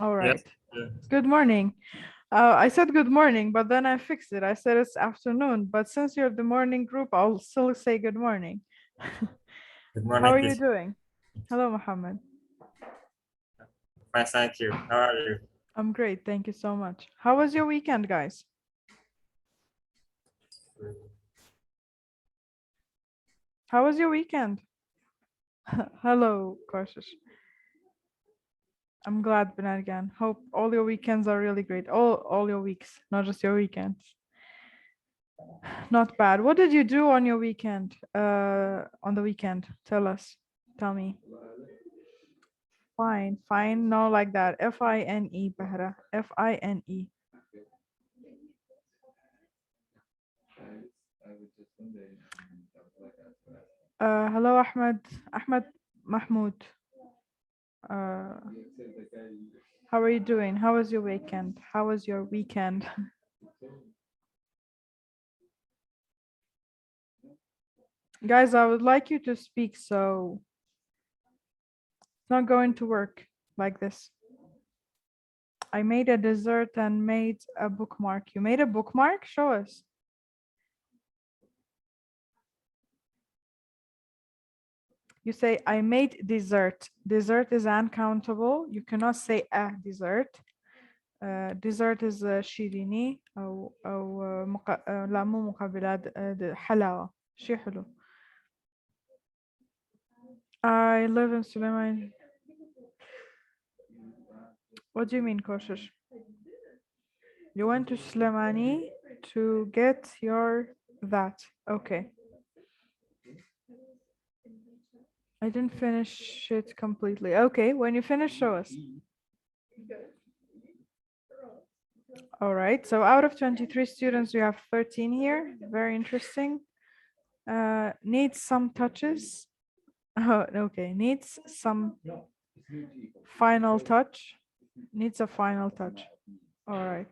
All Yes. right. Good morning. I said good morning, but then I fixed it. I said it's afternoon, but since you're the morning group, I'll still say good morning. Good morning. How are you doing? Hello, Mohammed. Fine, thank you. How are you? I'm great. Thank you so much. How was your weekend, guys? How was your weekend? Hello, Koshish. I'm glad, Benadigan. Hope all your weekends are really great. All your weeks, not just your weekends. Not bad. What did you do on your weekend? On the weekend? Tell us. Tell me. Fine, fine. No, like that. Fine, Bahra. Fine. Hello, Ahmed. Ahmed Mahmoud. How are you doing? How was your weekend? How was your weekend? Guys, I would like you to speak, so it's not going to work like this. I made a dessert and made a bookmark. You made a bookmark? Show us. You say, I made dessert. Dessert is uncountable. You cannot say a dessert. Dessert is شيريني أو لا مو مقابلات حلاوة شيء حلو. I live in Suleiman. What do you mean, Koshish? You went to Suleimani to get your that. Okay. I didn't finish it completely. Okay, when you finish, show us. All right, so out of 23 students, we have 13 here. Very interesting. Needs some touches. Oh, okay, needs some final touch. Needs a final touch. All right,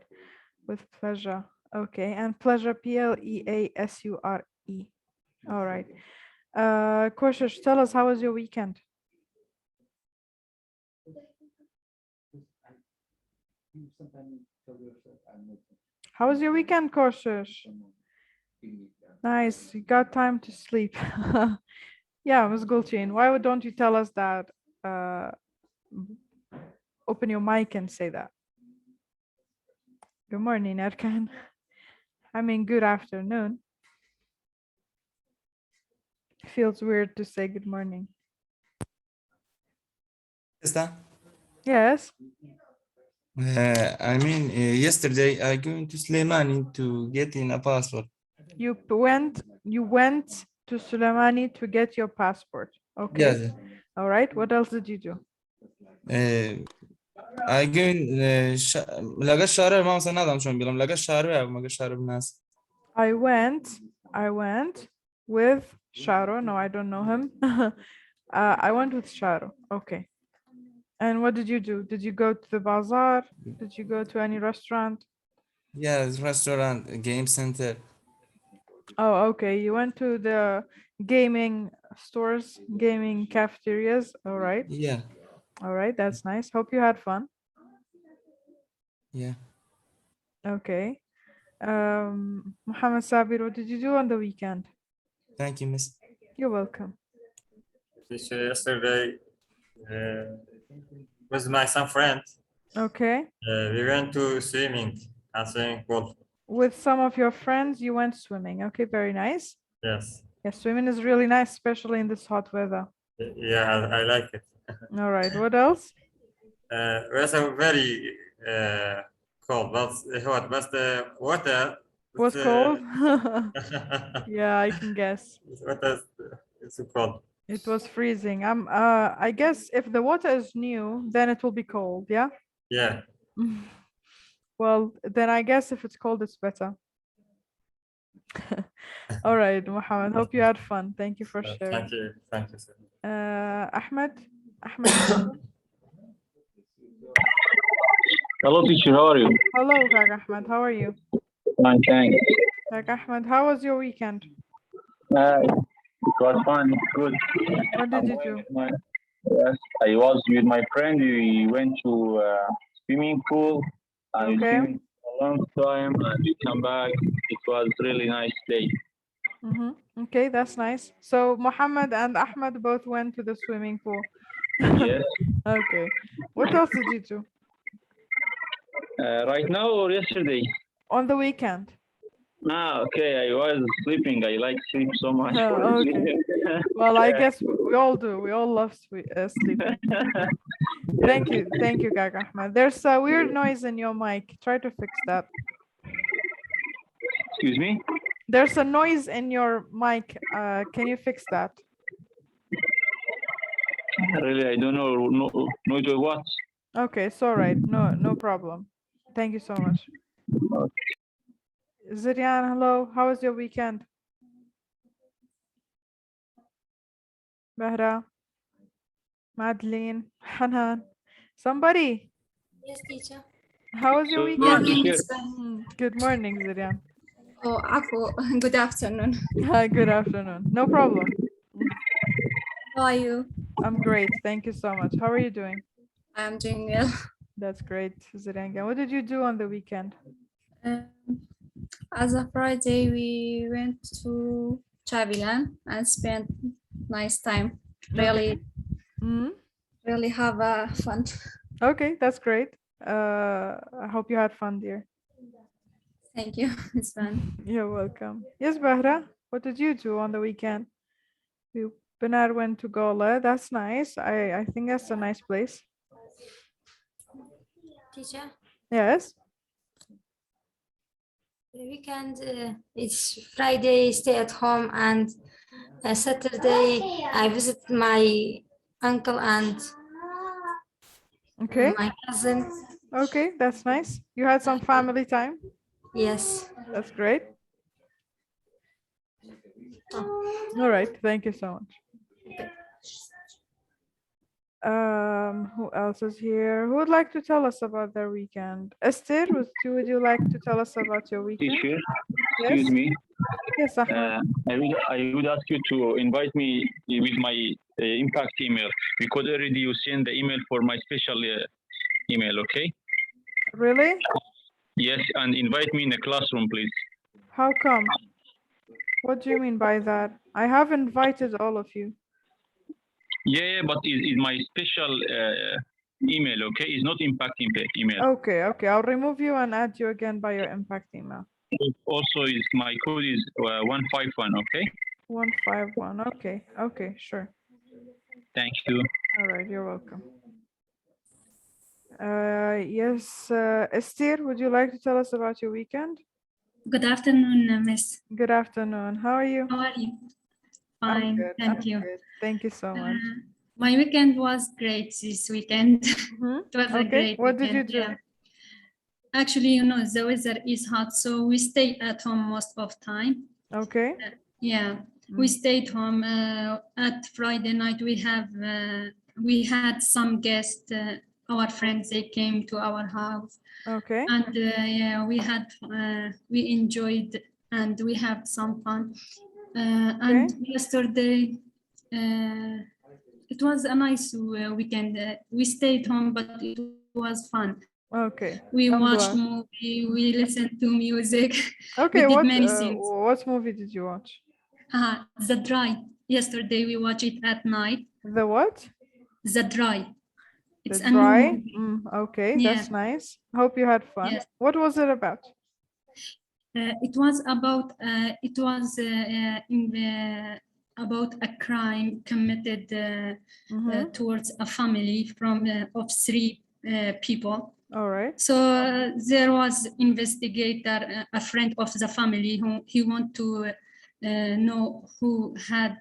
with pleasure. Okay, and pleasure, Pleasure. All right. Koshish, tell us, how was your weekend? How was your weekend, Koshish? Nice, you got time to sleep. Yeah, Ms. Gulchin, why don't you tell us that? Open your mic and say that. Good morning, Erkan. I mean, good afternoon. Feels weird to say good morning. Yes. Yesterday I going to Slimani to get in a passport. You went to Suleimani to get your passport. Okay. Yes. All right. What else did you do? I going لقى الشارع ما مثلا هذا شلون بيقولون لقى الشارع وما لقى الشارع بالناس. I went with Sharo. No, I don't know him. I went with Sharo. Okay. And what did you do? Did you go to the bazaar? Did you go to any restaurant? Yes, restaurant, game center. Oh, okay. You went to the gaming stores, gaming cafeterias. All right. Yeah. All right. That's nice. Hope you had fun. Yeah. Okay. Muhammad Sabir, what did you do on the weekend? Thank you, Miss. You're welcome. Yesterday, with my some friends, Okay. we went to swimming pool. With some of your friends, you went swimming. Okay, very nice. Yes. Yeah, swimming is really nice, especially in this hot weather. Yeah, I like it. All right. What else? It was a very cold, but hot. But the water Was cold? Yeah, I can guess. Water is cold. It was freezing. I guess if the water is new, then it will be cold, yeah? Yeah. Well, then I guess if it's cold, it's better. All right, Mohammed. Hope you had fun. Thank you for sharing. Thank you. Thank you, sir. Ahmed. Ahmed. Hello, teacher. How are you? Hello, Kak Ahmed. How are you? Fine, thanks. Kak Ahmed, how was your weekend? It was fun. Good. What did you do? Yes, I was with my friend. We went to swimming pool. I Okay. swim a long time and we come back. It was really nice day. Okay, that's nice. So Muhammad and Ahmed both went to the swimming pool. Yes. Okay. What else did you do Right now or yesterday? on the weekend? Okay. I was sleeping. I like sleep so much. Oh, okay. Well, I guess we all do. We all love sleeping. Thank you, Kaka Ahmed. There's a weird noise in your mic. Try to fix that. Excuse me? There's a noise in your mic. Can you fix that? Really, I don't know. No, do what? Okay, it's all right. No problem. Thank you so much. Zirian, hello. How was your weekend? Bahra, Madeline, Hanan, somebody. Yes, teacher. How was your So, weekend? Morning, teacher, Miss Ban. Good morning, Zirian. Oh, Afu. Good afternoon. Hi, good afternoon. No problem. How are you? I'm great. Thank you so much. How are you doing? I'm doing well. That's great, Zirian. What did you do on the weekend? Um, as a Friday, we went to Chavilan and spent nice time. Really, Mhm. really have a fun. Okay, that's great. I hope you had fun, dear. Thank you, Miss Ban. You're welcome. Yes, Bahra, what did you do on the weekend? Benar went to Gola. That's nice. I think that's a nice place. Teacher, Yes. the weekend it's Friday, stay at home, and Saturday I visit my uncle and Okay. my cousin. Okay, that's nice. You had some family time. Yes. That's great. All right. Thank you so much. Who else is here? Who would like to tell us about their weekend? Esther, would you like to tell us about your weekend? teacher, Yes. excuse me. Yes, Ahmed. I would ask you to invite me with my impact email because already you send the email for my special email, okay? Really? Yes, and invite me in the classroom, please. How come? What do you mean by that? I have invited all of you. Yeah, but it's my special email, okay? It's not impact email. Okay, I'll remove you and add you again by your impact email. Also, is my code is 151, okay? 151. Okay, sure. Thank you. All right, you're welcome. Yes, Esther, would you like to tell us about your weekend? Good afternoon, Miss. Good afternoon. How are you? How are you? I'm Fine, good. thank I'm you. good. Thank you so much. My weekend was great this weekend. Mhm. It was a Okay, great what did you weekend. do? Yeah. Actually, the weather is hot, so we stay at home most of time. Okay. Yeah, we stayed home. At Friday night, we had some guests. Our friends, they came to our house. Okay. And yeah, we enjoyed and we had some fun. And yesterday, it was a nice weekend. We stayed home, but it was fun. Okay. We I'm watched glad. movie, we listened to music. Okay, We did many things. what movie did you watch? The Dry. Yesterday we watched it at night. The what? The Dry. It's The a new Dry? movie. Okay, Yeah. that's nice. Hope you had fun. Yes. What was it about? It was about about a crime committed towards a family of three people. All right. So there was investigator, a friend of the family, who he want to know who had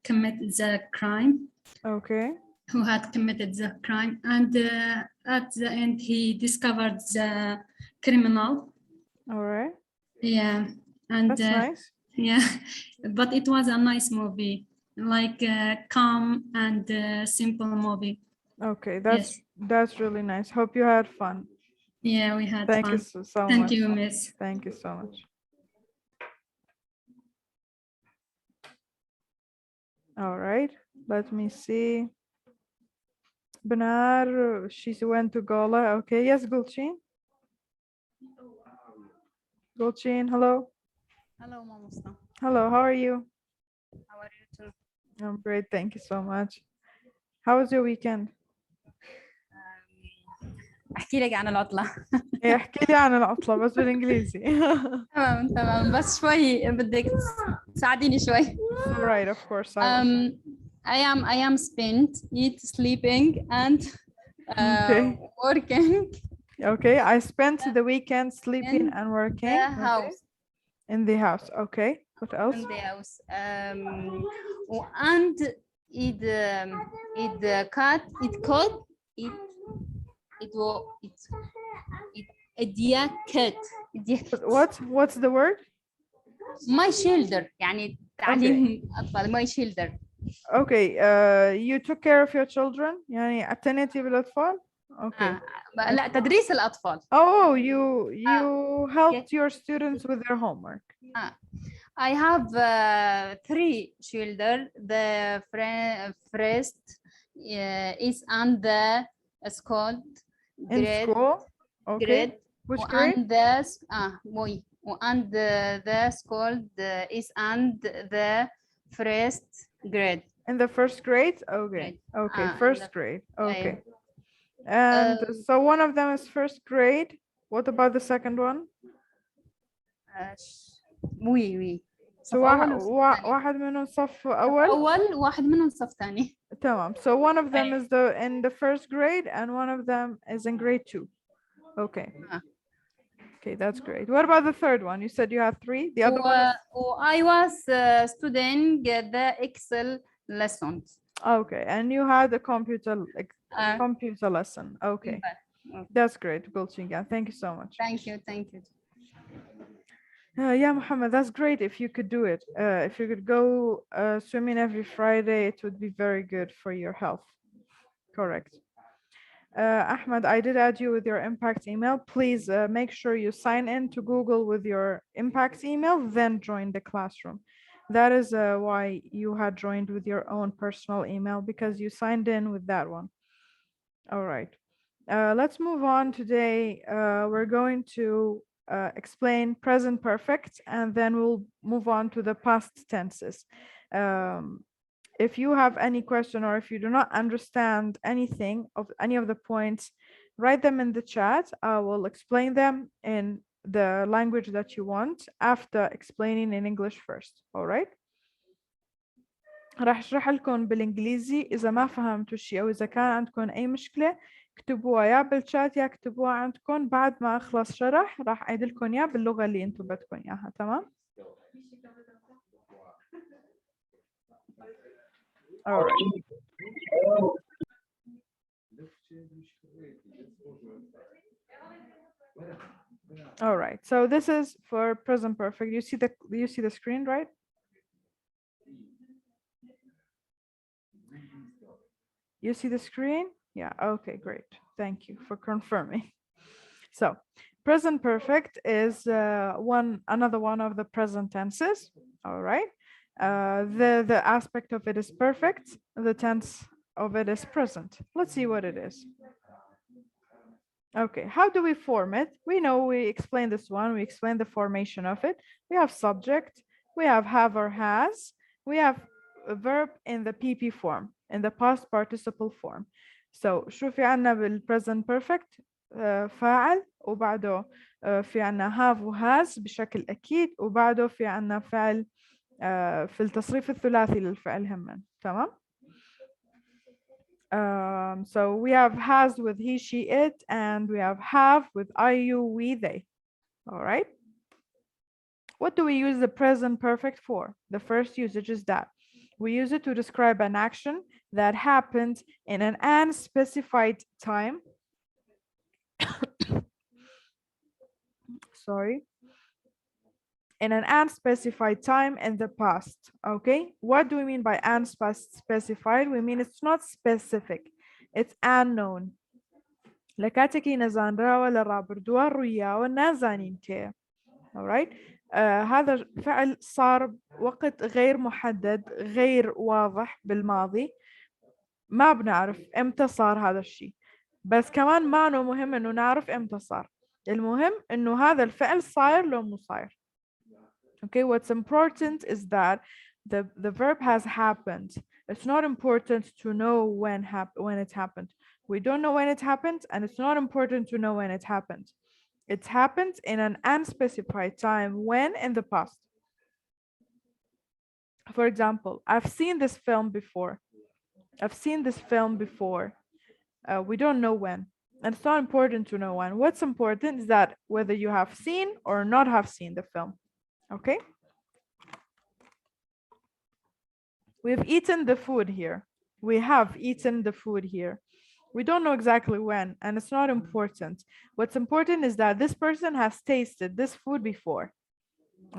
committed the crime. Okay. Who had committed the crime, and at the end he discovered the criminal. All right. Yeah, and That's nice. yeah, but it was a nice movie, like calm and simple movie. Okay, Yes. that's really nice. Hope you had fun. Yeah, we had Thank fun. you so Thank much. you, Miss. Thank you so much. All right, let me see. Benar, she went to Gola. Okay, yes, Gulchin. Gulchin, hello. Hello, Mamusta. Hello, how are you? How are you too? I'm great, thank you so much. How was your weekend? احكي لك عن العطلة. إيه، احكي لي عن العطلة بس بالإنجليزي. تمام بس شوي بدك تساعديني شوي. Right, of course. I will. I am spent eat sleeping and Okay. working Okay, I spent the weekend sleeping in and working. the Okay. house. In the house. Okay. What else? In the house. And it cat it caught it cat What's the word? my shoulder يعني تعليم أطفال my shoulder. Okay, you took care of your children يعني اعتنيتي بالأطفال? Okay. لا تدريس الأطفال. Oh, you helped your students with their homework. I have 3 children. The first is on the school In grade. school? Okay. Grade. Which grade? And the school is on the first grade. In the first grade? Okay. Okay, first grade. Okay. And so one of them is first grade. What about the second one? وي So واحد منهم صف أول. واحد منهم صف ثاني. تمام. So one of them is in the first grade and one of them is in grade 2. Okay. Okay, that's great. What about the third one? You said you have 3. The other one is... I was studying the Excel lessons. Okay, and you had a computer lesson. Okay. That's great, Gulchinga. Thank you so much. Thank you. Yeah, Muhammad, that's great if you could do it. If you could go swimming every Friday, it would be very good for your health. Correct. Ahmed, I did add you with your impact email. Please make sure you sign in to Google with your impact email, then join the classroom. That is why you had joined with your own personal email, because you signed in with that one. All right. Let's move on today. We're going to explain present perfect, and then we'll move on to the past tenses. If you have any question or if you do not understand anything of any of the points, write them in the chat. I will explain them in the language that you want after explaining in English first. All right? راح اشرح لكم بالانجليزي. اذا ما فهمتوا شيء او اذا كان عندكم اي مشكله اكتبوها يا بالشات يا اكتبوها عندكم. بعد ما اخلص شرح راح اعيد لكم اياها باللغه اللي انتم بدكم اياها. تمام؟ All right. All right. So this is for present perfect. You see the screen, right? You see the screen? Yeah. Okay, great. Thank you for confirming. So present perfect is another one of the present tenses. All right. The aspect of it is perfect. The tense of it is present. Let's see what it is. Okay, how do we form it? We know we explained this one. We explained the formation of it. We have subject. We have or has. We have a verb in the PP form, in the past participle form. So شو في عنا بالpresent perfect؟ فاعل وبعده في عنا have و has بشكل أكيد وبعده في عنا فعل في التصريف الثلاثي للفعل همًا. تمام؟ So we have has with he, she, it, and we have with I, you, we, they. All right. What do we use the present perfect for? The first usage is that we use it to describe an action that happened in an unspecified time. Sorry. In an unspecified time in the past. Okay. What do we mean by unspecified? We mean it's not specific. It's unknown. لكاتكي نزانرا ولا رابردوا رويا ونازانين كي. All right. هذا فعل صار وقت غير محدد غير واضح بالماضي. ما بنعرف امتى صار هذا الشيء، بس كمان ما مهم انه نعرف امتى صار. المهم انه هذا الفعل صاير لو مو صاير. Okay, what's important is that the verb has happened. It's not important to know when it happened. We don't know when it happened, and it's not important to know when it happened. It happened in an unspecified time, when in the past. For example, I've seen this film before. I've seen this film before. We don't know when. And it's not important to know when. What's important is that whether you have seen or not have seen the film. Okay? We've eaten the food here. We have eaten the food here. We don't know exactly when, and it's not important. What's important is that this person has tasted this food before.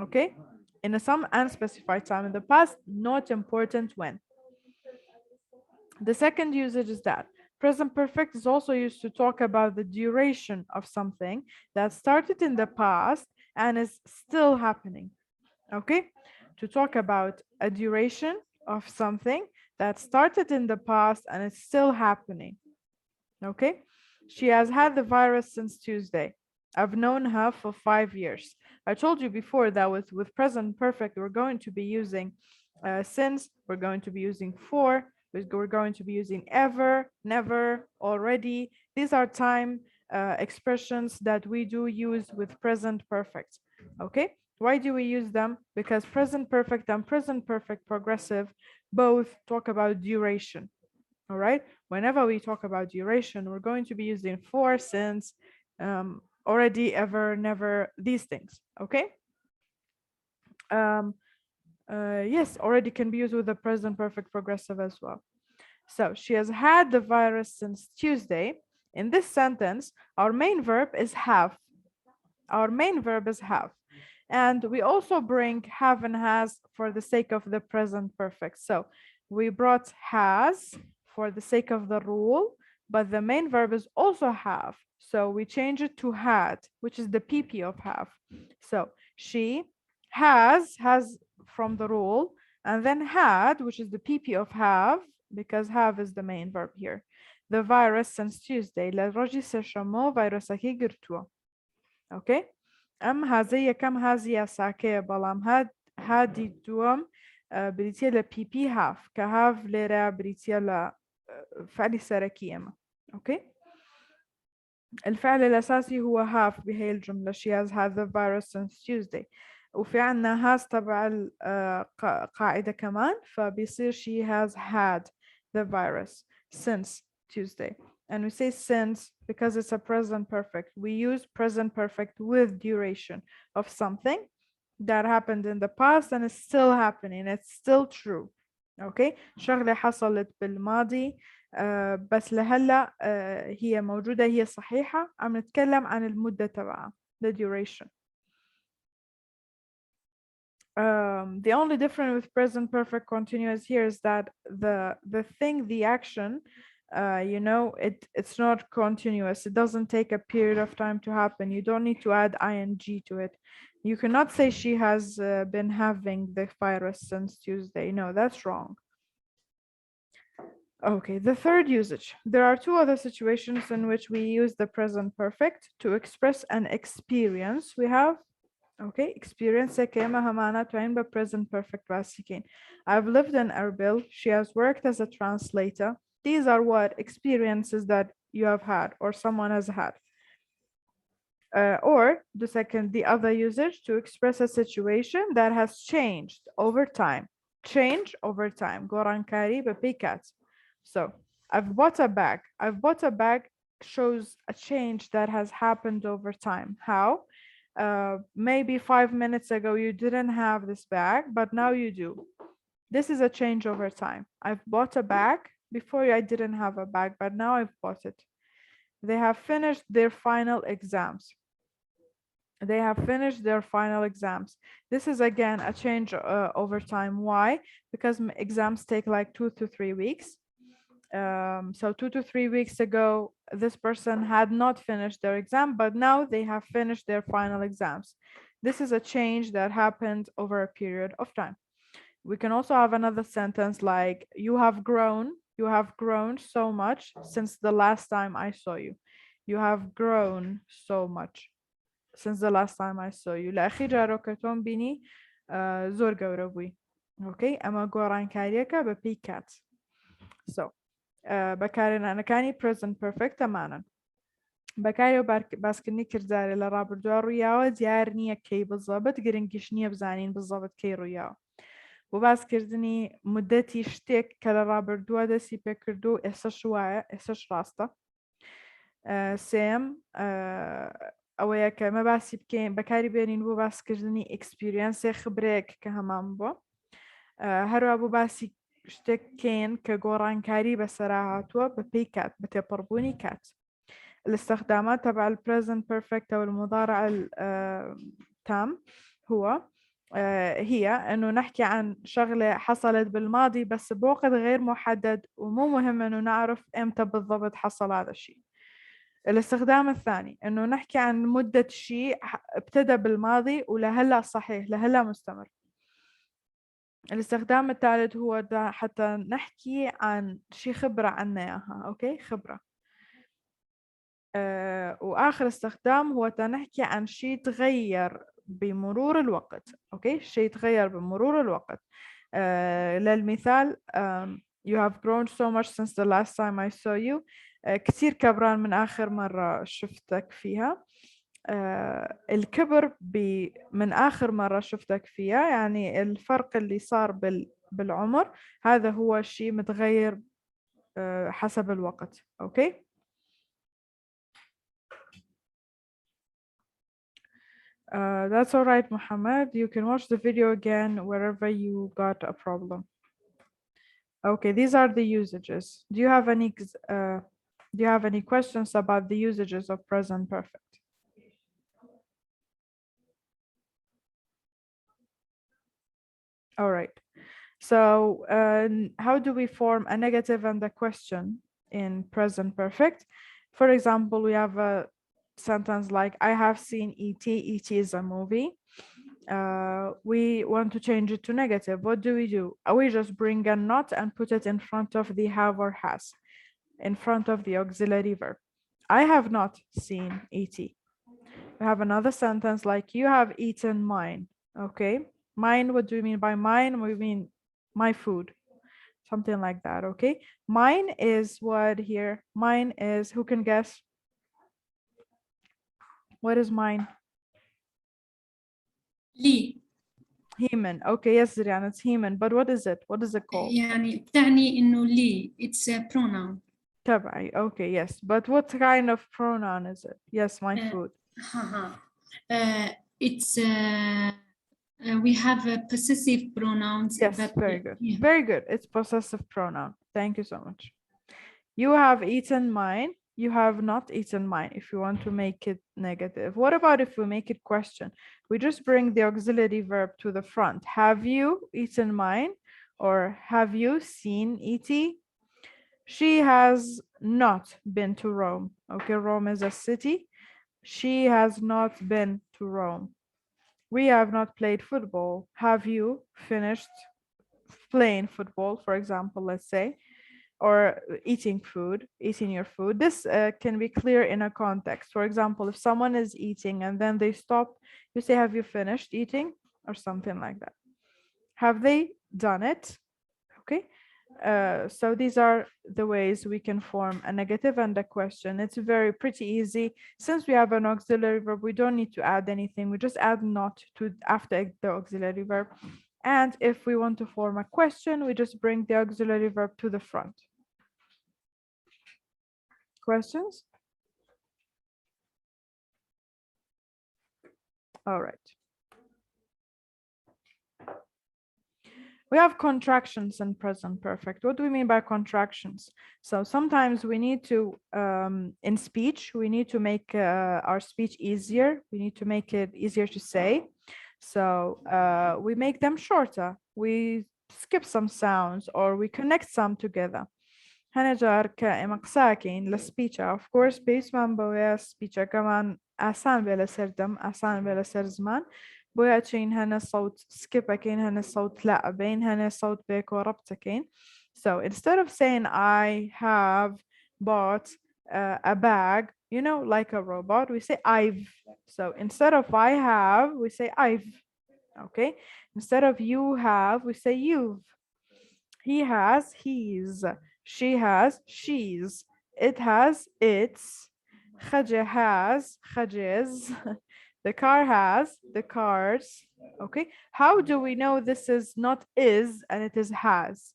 Okay? In some unspecified time in the past, not important when. The second usage is that present perfect is also used to talk about the duration of something that started in the past and is still happening. Okay? To talk about a duration of something that started in the past and is still happening. Okay? She has had the virus since Tuesday. I've known her for 5 years. I told you before that with present perfect, we're going to be using since, we're going to be using for, we're going to be using ever, never, already. These are time expressions that we do use with present perfect. Okay? Why do we use them? Because present perfect and present perfect progressive both talk about duration. All right? Whenever we talk about duration, we're going to be using for, since, already, ever, never, these things. Okay? Yes, already can be used with the present perfect progressive as well. So she has had the virus since Tuesday. In this sentence, our main verb is have. Our main verb is have. And we also bring have and has for the sake of the present perfect. So we brought has for the sake of the rule, but the main verb is also have. So we change it to had, which is the PP of have. So she has from the rule, and then had, which is the PP of have, because have is the main verb here. The virus since Tuesday. للرجل سيشمو فيروسكي قرتوا. Okay? ام هذه كم هذه ساكه بلام هادي دوم بريتيا ل بي بي هاف كهاف ليرا بريتيا ل فعل سركي اما. اوكي الفعل الاساسي هو have بهي الجمله. she has had the virus since Tuesday. وفي عنا has تبع القاعده كمان، فبيصير she has had the virus since Tuesday. And we say since because it's a present perfect. We use present perfect with duration of something that happened in the past and is still happening. It's still true. Okay? شغلة حصلت بالماضي بس لهلا هي موجودة، هي صحيحة. عم نتكلم عن المدة تبعها، the duration. The only difference with present perfect continuous here is that the thing, the action, you know, it's not continuous. It doesn't take a period of time to happen. You don't need to add ing to it. You cannot say she has been having the virus since Tuesday. No, that's wrong. Okay, the third usage. There are two other situations in which we use the present perfect to express an experience we have. Okay, experience كما معناته عين present perfect باسكين. I've lived in Erbil. She has worked as a translator. These are what experiences that you have had or someone has had. Or the other usage to express a situation that has changed over time. Change over time. Goran kari bepikat. So I've bought a bag. I've bought a bag shows a change that has happened over time. How? Maybe 5 minutes ago you didn't have this bag, but now you do. This is a change over time. I've bought a bag. Before I didn't have a bag, but now I've bought it. They have finished their final exams. They have finished their final exams. This is again a change over time. Why? Because exams take like 2 to 3 weeks. So 2 to 3 weeks ago, this person had not finished their exam, but now they have finished their final exams. This is a change that happened over a period of time. We can also have another sentence like, you have grown You have grown so much since the last time I saw you. You have grown so much since the last time I saw you. لأخي جاروكتون بيني زور جوربوي. Okay, أما قران كاريكا ببي cat. So بكارن أنا كاني present perfect تماما. بكاري باسكني كرداري لرابر دوار روياوة ديارني كي بالضبط قرنقشني بزانين بالضبط كي روياوة. وباس كردني مدتي شتيك كلا رابر دوا دسي بكردو إساش وايا إساش راستا. سام ئەوەیە کە مە باسی بکەین بەکاری بێنین بۆ باسکردنی ئەکسپیریەنسێ خبرێک کە هەمان بووە هەروە بۆ باسی شتێک بکەین کە گۆڕانکاری بەسەرا هاتووە بە پێی کات بە تێپەڕبوونی کات الاستخدامات تبع البريزنت بيرفكت أو المضارع التام هي إنه نحكي عن شغلة حصلت بالماضي بس بوقت غير محدد ومو مهم إنه نعرف إمتى بالضبط حصل هذا الشيء. الاستخدام الثاني إنه نحكي عن مدة شيء ابتدى بالماضي ولهلا صحيح لهلا مستمر. الاستخدام الثالث هو حتى نحكي عن شيء خبرة عنا إياها أوكي خبرة. وآخر استخدام هو نحكي عن شيء تغير بمرور الوقت أوكي شيء تغير بمرور الوقت. للمثال you have grown so much since the last time I saw you. كثير كبران من آخر مرة شفتك فيها. الكبر من آخر مرة شفتك فيها يعني الفرق اللي صار بالعمر هذا هو الشيء متغير حسب الوقت أوكي. That's all right, Mohammed. You can watch the video again wherever you got a problem. Okay, these are the usages. Do you have any questions about the usages of present perfect? All right. So how do we form a negative and a question in present perfect? For example, we have a sentence like I have seen E.T. E.T. is a movie. We want to change it to negative. What do? We just bring a not and put it in front of the have or has, in front of the auxiliary verb. I have not seen E.T. We have another sentence like you have eaten mine. Okay, mine, what do we mean by mine? We mean my food, something like that. Okay, mine is what here? Mine is, who can guess? What is mine? لي Heman. Okay, yes, Zirian, it's Heman. But what is it? What is it called? يعني بتعني إنه لي it's a pronoun. تبعي. Okay, yes. But what kind of pronoun is it? Yes, my food. It's we have possessive pronouns. Yes, but very good. yeah. Very good. It's possessive pronoun. Thank you so much. You have eaten mine. You have not eaten mine if you want to make it negative. What about if we make it question? We just bring the auxiliary verb to the front. Have you eaten mine? Or have you seen E.T.? She has not been to Rome. Okay, Rome is a city. She has not been to Rome. We have not played football. Have you finished playing football, for example, let's say, or eating your food. This can be clear in a context. For example, if someone is eating and then they stop, you say, have you finished eating? Or something like that. Have they done it? Okay. So these are the ways we can form a negative and a question. It's pretty easy. Since we have an auxiliary verb, we don't need to add anything. We just add not to after the auxiliary verb. And if we want to form a question, we just bring the auxiliary verb to the front. Questions? All right. We have contractions in present perfect. What do we mean by contractions? So sometimes we need to, in speech, we need to make our speech easier. We need to make it easier to say. So we make them shorter. We skip some sounds or we connect some together. هنجار كمقساكين لسبيتشا of course بيسمان بويا سبيتشا كمان آسان بلا سردم آسان بلا سرزمان بويا تشين هنا صوت سكيبا كين هنا صوت لا بين هنا صوت بيك وربطة كين So instead of saying I have bought a bag, you know, like a robot, we say I've. So instead of I have, we say I've. Okay. Instead of you have, we say you've. He has he's. She has she's. It has its. Khaja has khajiz. The car has the cars. Okay. How do we know this is not is and it is has?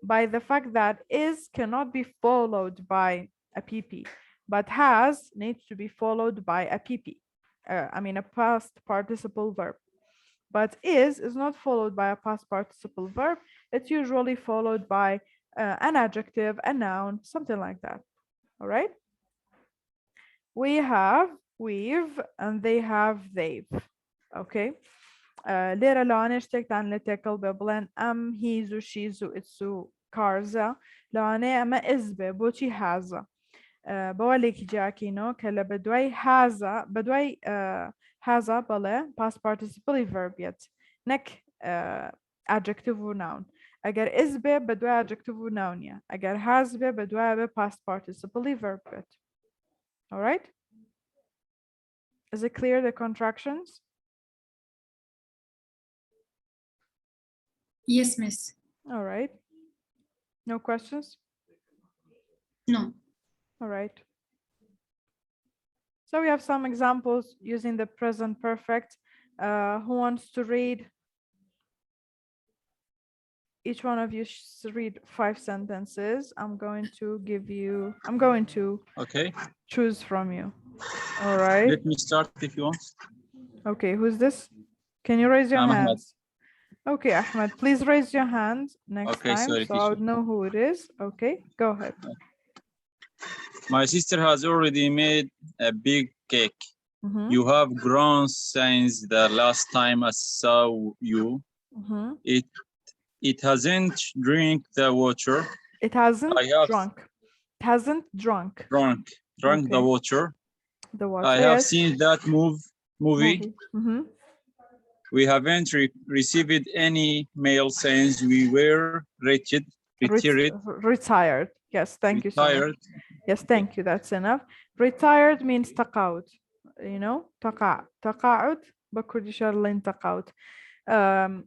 By the fact that is cannot be followed by a pp, but has needs to be followed by a pp. I mean a past participle verb. But is not followed by a past participle verb. It's usually followed by an adjective, a noun, something like that. All right. We have we've and they have they've. Okay. ليرة لو أنا اشتقت عن لتكل ببلن أم هيزو شيزو إتسو كارزا لو أنا أما إزبي بوشي هازا بوليك جاكينو كلا بدوي هازا بدوي هازا بلا past participle verb yet نك adjective و noun أجر إزبي بدوي adjective و noun يا أجر هازبي بدوي past participle verb yet. All right. Is it clear the contractions? Yes, miss. All right. No questions? No. All right. So we have some examples using the present perfect. Who wants to read? Each one of you should read 5 sentences. I'm going to Okay, choose from you. All right. let me start if you want. Okay, who's this? Can you raise your I'm Ahmed. hands? Okay, Ahmed, please raise your hand next Okay, time sorry, so I would teacher. know who it is. Okay, go ahead. My sister has already made a big cake. Mhm, You have grown since the last time I saw you. mhm. It hasn't drank the water. It hasn't I have drunk. It hasn't drunk drunk the Okay. water. the water. I have Yes, seen that movie. Mhm. We haven't received any mail since we were Retired. Yes, thank you so much. retired. Yes, thank you. That's enough. Retired means تقاعد. You know, تقاعد. بكردي شغلين تقاعد.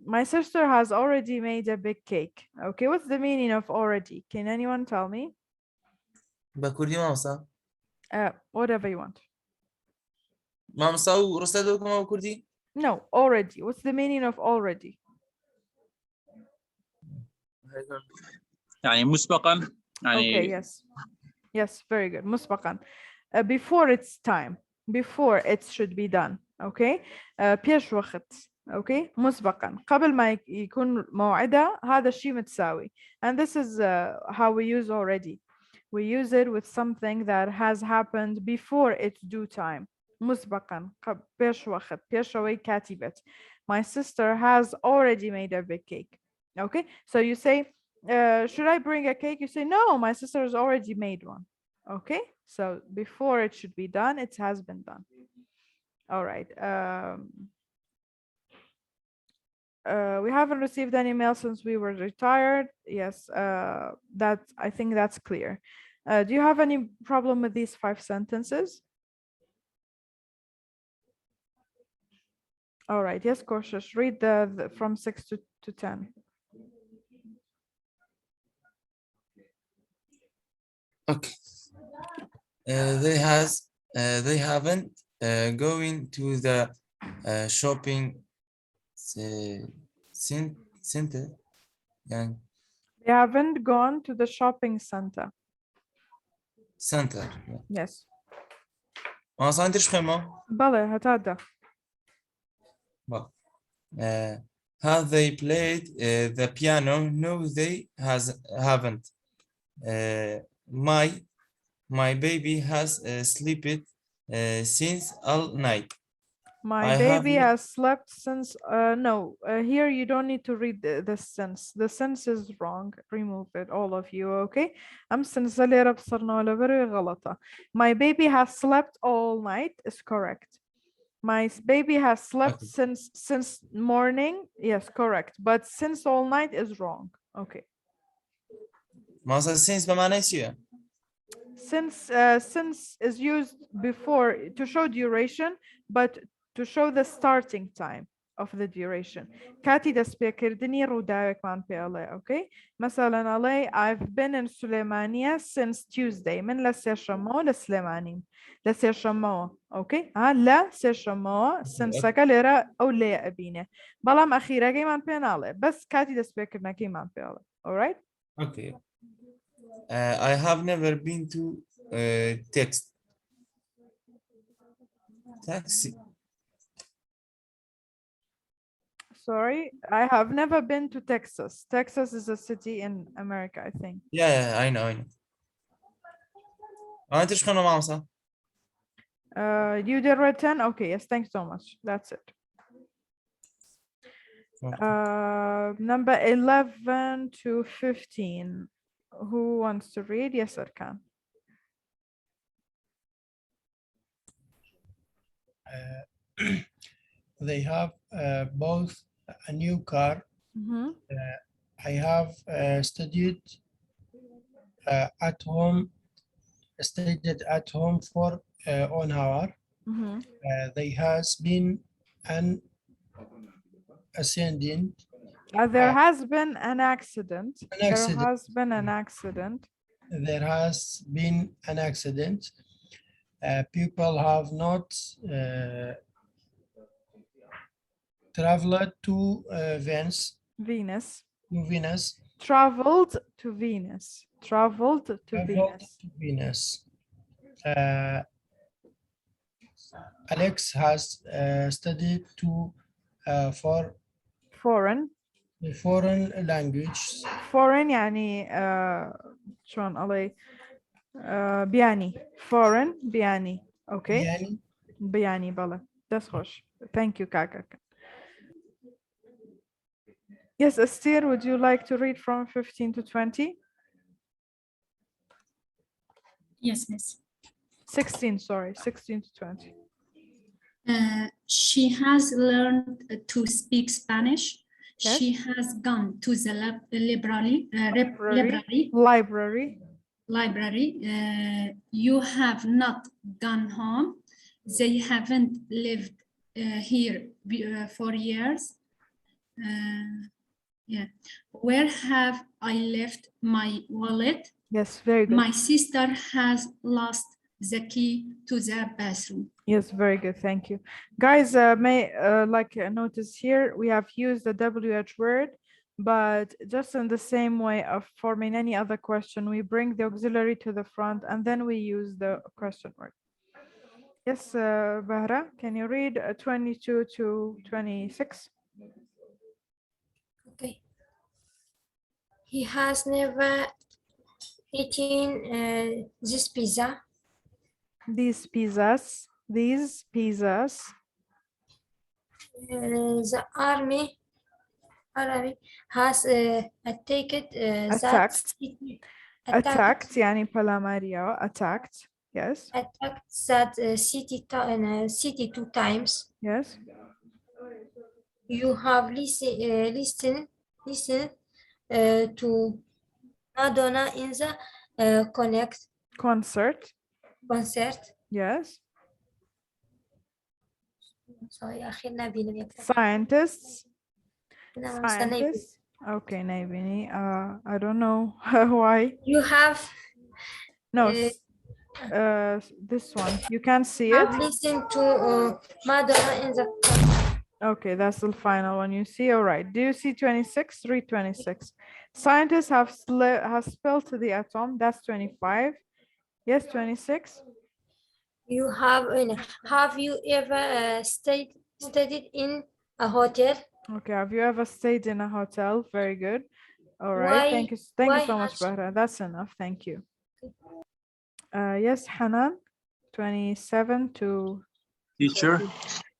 My sister has already made a big cake. Okay, what's the meaning of already? Can anyone tell me? بكردي مامسا Whatever you want. مامسا ورسالة كما بكردي No, already. What's the meaning of already? يعني مسبقا Okay, يعني yes. Yes, very good. مسبقا. Before it's time. Before it should be done. Okay. بيش وقت. Okay. مسبقا. قبل ما يكون موعدها هذا الشيء متساوي. And this is how we use already. We use it with something that has happened before its due time. مسبقا. بيش وقت. بيش روي كاتبت. My sister has already made a big cake. Okay. So you say, should I bring a cake? You say, no, my sister has already made one. Okay, so before it should be done, it has been done. All right. We haven't received any mail since we were retired. Yes, I think that's clear. Do you have any problem with these 5 sentences? All right. Yes, Korshish, read the from 6 to 10. Okay. They haven't going to the shopping center يعني They haven't gone to the shopping center. center Yes. ما صانتش خيمة بله هتادا. have they played the piano? No, they haven't. My baby has slept since all night. My I baby have has slept since no here you don't need to read the sense. The sense is wrong. Remove it, all of you. Okay. My baby has slept all night is correct. My baby has slept Okay. since morning. Yes, correct. But since all night is wrong. Okay. ما مثلا since به معنی چیه؟ Since is used before to show duration, but to show the starting time of the duration. كاتي دست بكردني روداوك مان بيالي. Okay. مثلا علي I've been in سليمانية since Tuesday. من لسيشمو لسليماني. لسيشمو. Okay. لا سيشمو since كاليرا أو لي أبينه. بلام أخيرا كي مان بيالي. بس كاتي دست بكردنا كي مان بيالي. Alright. Okay. I have never been to taxi. Sorry, I have never been to Texas. Texas is a city in America, I think. Yeah, I know. أنت إيش خلنا مع مثلا؟ You did read 10? Okay, yes, thanks so much. That's it. Number 11 to 15. Who wants to read? Yes, Arkan. They have both a new car. I have studied at home, studied at home for 1 hour. There has been an accident. There has been an accident. An accident. There has been an accident. There has been an accident. People have not traveled to Venus. Venus. To Venus. Traveled to Venus. Traveled to Traveled Venus. to Venus. Alex has studied for Foreign. language. Foreign يعني شلون علي بياني. Foreign بياني. Okay. بياني بلا. دس خوش. Thank you كاكا. Yes, Astir, would you like to read from 15 to 20? Yes, miss. 16, sorry, 16 to 20. She has learned to speak Spanish. Yes. She has gone to the library. You have not gone home. They haven't lived here for years. Yeah. Where have I left my wallet? Yes, very good. My sister has lost the key to the bathroom. Yes, very good. Thank you. Guys, may like notice here, we have used the WH word, but just in the same way of forming any other question, we bring the auxiliary to the front and then we use the question word. Yes, Bahra, can you read 22 to 26? Okay. He has never eaten this pizza. These pizzas. The army has attacked attacked يعني Palamaria attacked. Yes. Attacked that city 2 times. Yes. You have listened to Madonna in the concert. Yes. Scientists. Okay, Naibini. I don't know why. You have this one. You can see it. Listen to Madonna in the. Okay, that's the final one you see. All right. Do you see 26? Read 26. Scientists have spelled the atom. That's 25. Yes, 26. You have you ever studied in a hotel? Okay, have you ever stayed in a hotel? Very good. All right, thank you so much, Bahra. That's enough. Thank you. Yes, Hanan, 27 to. Teacher,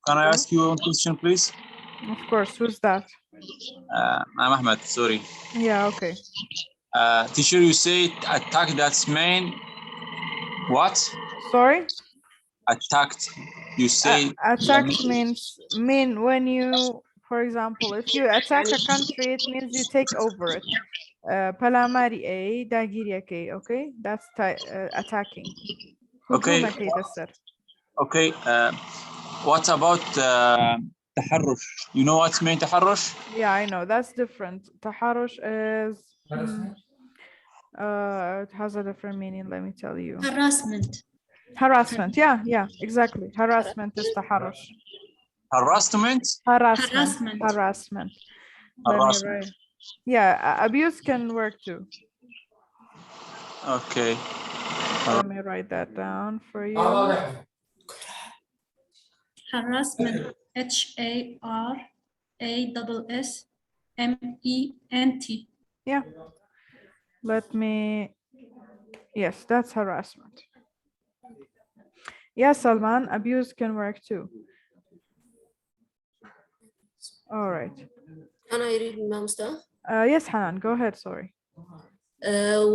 can I ask you one question, please? Of course. Who's that? I'm Ahmed. Sorry. Yeah. Okay. Teacher, you say attack. That's main. What? Sorry. Attacked. You say. Attacked means when you, for example, if you attack a country, it means you take over it. Palamari A, Dagiria K. Okay, that's attacking. Okay. هجومك يا تسر. Okay. What about تحرش? You know what's mean تحرش? Yeah, I know. That's different. Taharush is it has a different meaning. Let me tell you. Harassment. Harassment. Yeah, exactly. Harassment is taharush. Harassment? Harassment. Harassment. Let me Harassment. write. Yeah, abuse can work too. Okay. Let me write that down for you. Harassment. HARASSMENT. Yeah. Let me. Yes, that's harassment. Yes, Salman, abuse can work too. All right. Can I read, Mamsta? Yes, Hanan, go ahead. Sorry.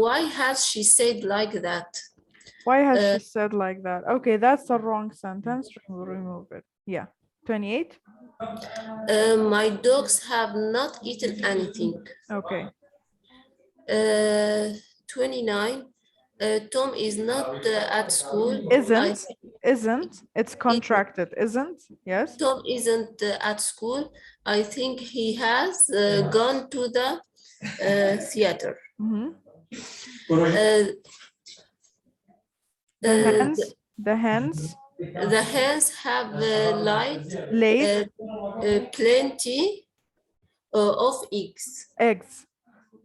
Why has she said like that? Why has she said like that? Okay, that's the wrong sentence. We'll remove it. Yeah. 28. My dogs have not eaten anything. Okay. 29. Tom is not at school. Isn't. It's contracted. Isn't. Yes. Tom isn't at school. I think he has gone to the theater. The hens have laid plenty of eggs. Eggs.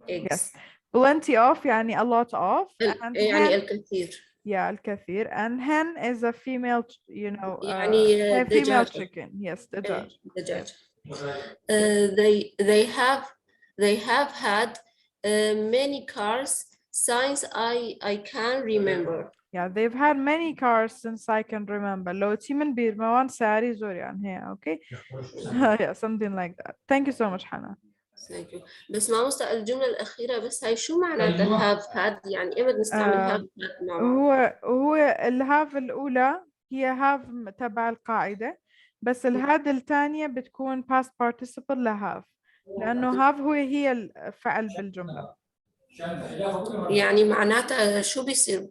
Yes. Plenty of يعني a lot of. And يعني hen, الكثير. Yeah, الكثير. And hen is a female, you know, يعني a female دجاجة. chicken. Yes, the judge. دجاجة. They have had many cars since I can remember. Yeah, they've had many cars since I can remember. لو تيمن بيرموان ساري زوري عن هي, okay? Yeah, something like that. Thank you so much, Hannah. Thank you. بس ما مستقل الجملة الأخيرة بس هاي شو معناتها have had يعني إمتى نستعمل have مع بعض؟ هو الهاف الأولى هي هاف تبع القاعدة بس الهاد الثانية بتكون past participle لهاف لأنه هاف هي الفعل بالجملة. يعني معناتها شو بيصير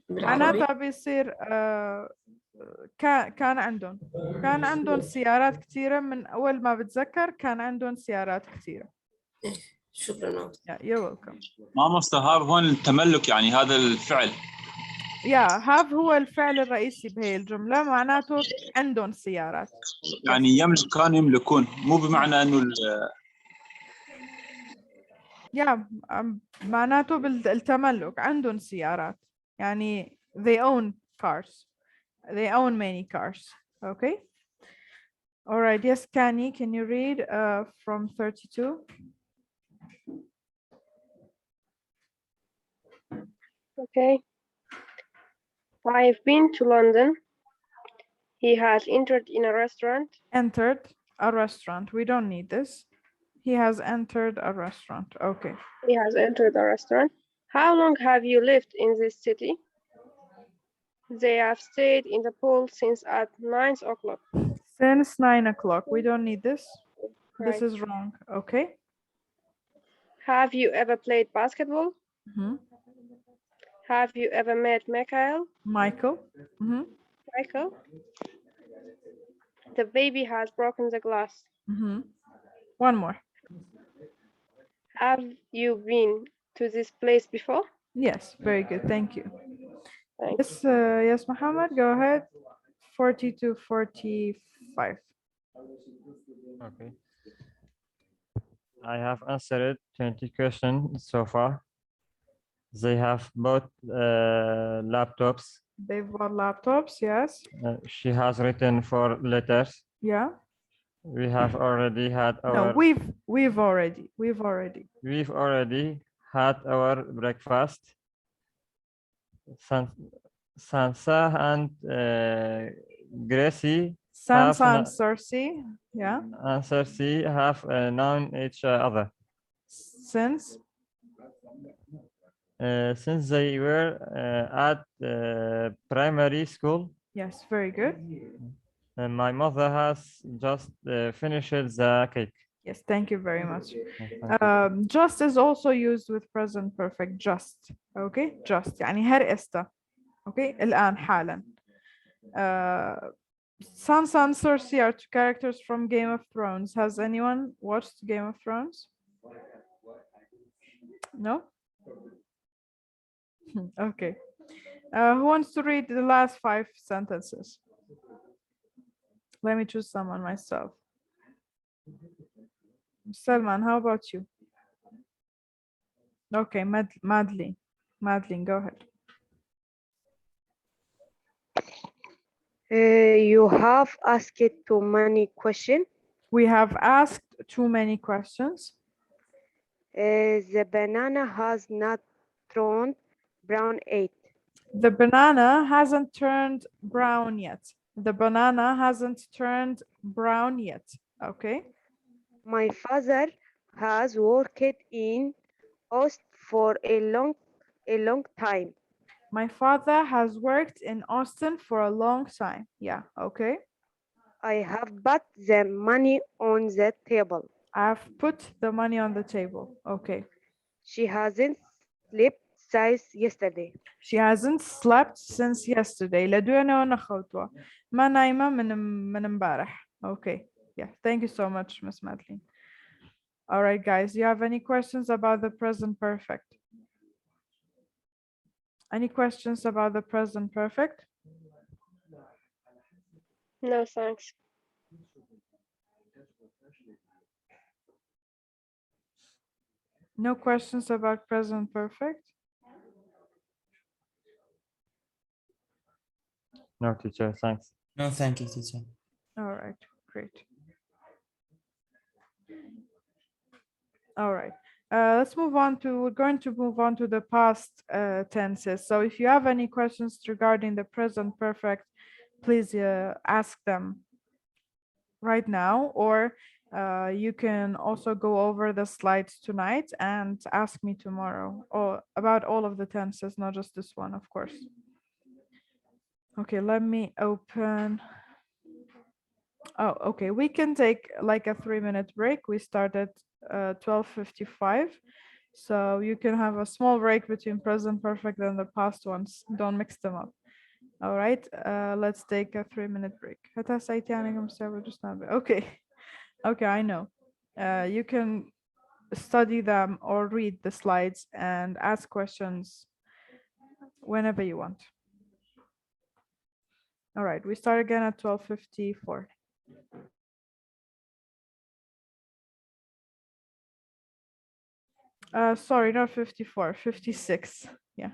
بالعربي؟ معناتها بيصير كان عندهم سيارات كثيرة من أول ما بتذكر كان عندهم سيارات كثيرة. شكرا. You're welcome. ما مستهاب هون التملك يعني هذا الفعل. have هو الفعل الرئيسي بهي الجملة معناته عندهم سيارات. يعني يملك كان يملكون مو بمعنى إنه معناته بالتملك عندهم سيارات يعني they own cars. They own many cars. Okay. All right. Yes, Kani, can you read from 32? Okay. I've been to London. He has entered in a restaurant. Entered a restaurant. We don't need this. He has entered a restaurant. Okay. He has entered a restaurant. How long have you lived in this city? They have stayed in the pool since at 9 o'clock. Since 9 o'clock. We don't need this. Right. This is wrong. Okay. Have you ever played basketball? Have you ever met Michael? Michael. Michael. The baby has broken the glass. One more. Have you been to this place before? Yes, very good. Thank you. Thanks. Yes, Muhammad, go ahead. 40 to 45. Okay. I have answered 20 questions so far. They have both laptops. They've bought laptops, yes. She has written 4 letters. Yeah. We have already had our. No, we've already had our breakfast. Sansa and Gracie. Sansa and Cersei, yeah. And Cersei have known each other. Since they were at primary school. Yes, very good. My mother has just finished the cake. Yes, thank you very much. Thank you. Just is also used with present perfect. Just. Okay, just. يعني هر استا. Okay, الآن حالا. Sansa and Cersei are two characters from Game of Thrones. Has anyone watched Game of Thrones? No? Okay. Who wants to read the last 5 sentences? Let me choose someone myself. Salman, how about you? Okay, Madeline. Madeline, go ahead. You have asked too many questions. We have asked too many questions. The banana has not turned brown yet. The banana hasn't turned brown yet. The banana hasn't turned brown yet. Okay. My father has worked in Ost for a long time. My father has worked in Austin for a long time. Yeah, okay. I have put the money on the table. I've put the money on the table. Okay. She hasn't slept since yesterday. She hasn't slept since yesterday. لدينا ونخوتوا. ما نايمة من امبارح. Okay. Yeah. Thank you so much, Miss Madeline. All right, guys. Do you have any questions about the present perfect? Any questions about the present perfect? No, thanks. No questions about present perfect? No, teacher, thanks. No, thank you, teacher. All right, great. All right. Let's move on to, we're going to move on to the past tenses. So if you have any questions regarding the present perfect, please ask them right now, or you can also go over the slides tonight and ask me tomorrow, or about all of the tenses, not just this one, of course. Okay, let me open. Oh, okay, we can take like a 3-minute break. We start at 12:55. So you can have a small break between present perfect and the past ones. Don't mix them up. All right, let's take a 3-minute break. Okay, okay, I know. You can study them or read the slides and ask questions whenever you want. All right, we start again at 12:54. Sorry, not 54, 56. Yeah.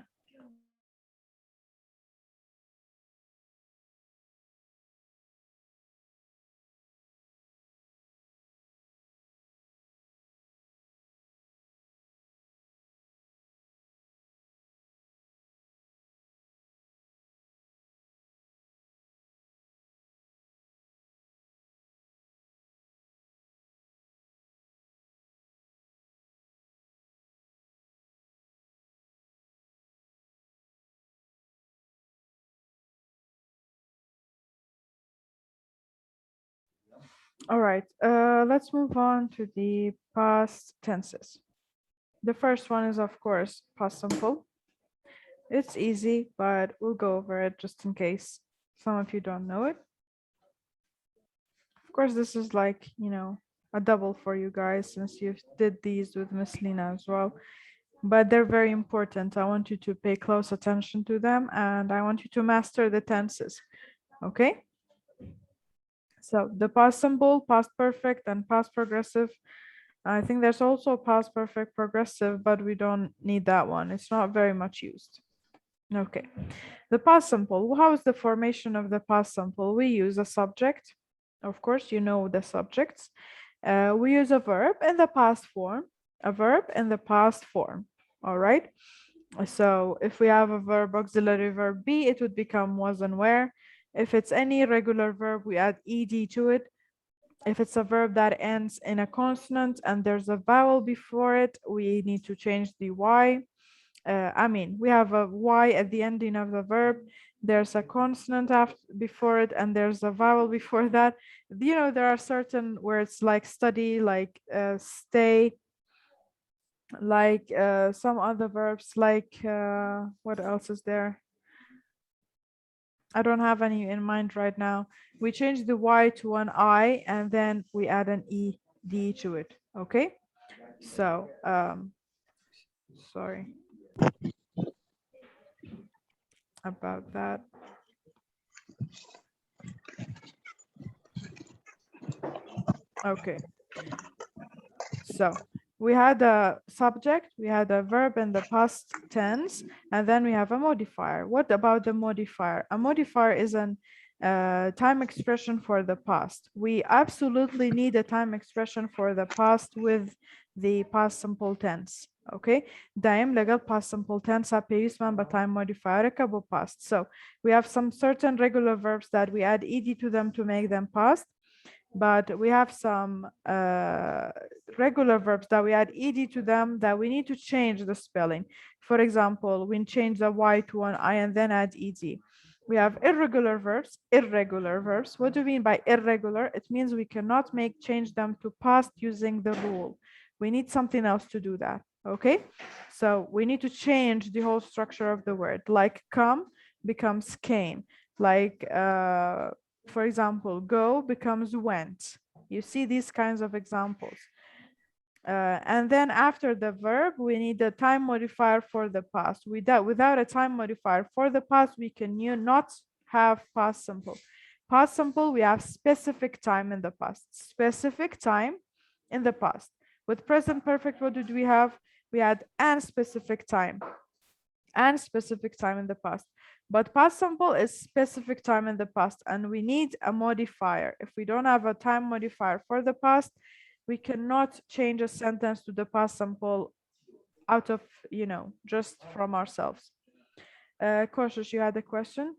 All right, let's move on to the past tenses. The first one is, of course, past simple. It's easy, but we'll go over it just in case some of you don't know it. Of course, this is like, you know, a double for you guys since you did these with Miss Lina as well. But they're very important. I want you to pay close attention to them, and I want you to master the tenses. Okay? So the past simple, past perfect, and past progressive. I think there's also past perfect progressive, but we don't need that one. It's not very much used. Okay. The past simple. How is the formation of the past simple? We use a subject. Of course, you know the subjects. We use a verb in the past form. A verb in the past form. All right. So if we have a verb, auxiliary verb be, it would become was and were. If it's any regular verb, we add ed to it. If it's a verb that ends in a consonant and there's a vowel before it, we need to change the y. We have a y at the ending of the verb. there's a consonant after before it, and there's a vowel before that. You know, there are certain words like study, like stay, like some other verbs, like what else is there? I don't have any in mind right now. We change the Y to an I, and then we add an ED to it. Okay, so sorry about that. Okay, so we had a subject, we had a verb in the past tense, and then we have a modifier. What about the modifier? A modifier is an time expression for the past. We absolutely need a time expression for the past with the past simple tense. Okay, دائم لقل past simple tense بيسمى by time modifier كبو past. So we have some certain regular verbs that we add ed to them to make them past, but we have some regular verbs that we add ed to them that we need to change the spelling. For example, we change the y to an I and then add ed. We have irregular verbs. Irregular verbs. What do we mean by irregular? It means we cannot change them to past using the rule. We need something else to do that. Okay, so we need to change the whole structure of the word. Like come becomes came. Like for example, go becomes went. You see these kinds of examples. And then after the verb, we need a time modifier for the past. Without a time modifier for the past, we can not have past simple. Past simple, we have specific time in the past. Specific time in the past. With present perfect, what did we have? We had an specific time. And specific time in the past. But past simple is specific time in the past, and we need a modifier. If we don't have a time modifier for the past, we cannot change a sentence to the past simple out of, just from ourselves. Koshish, you had a question?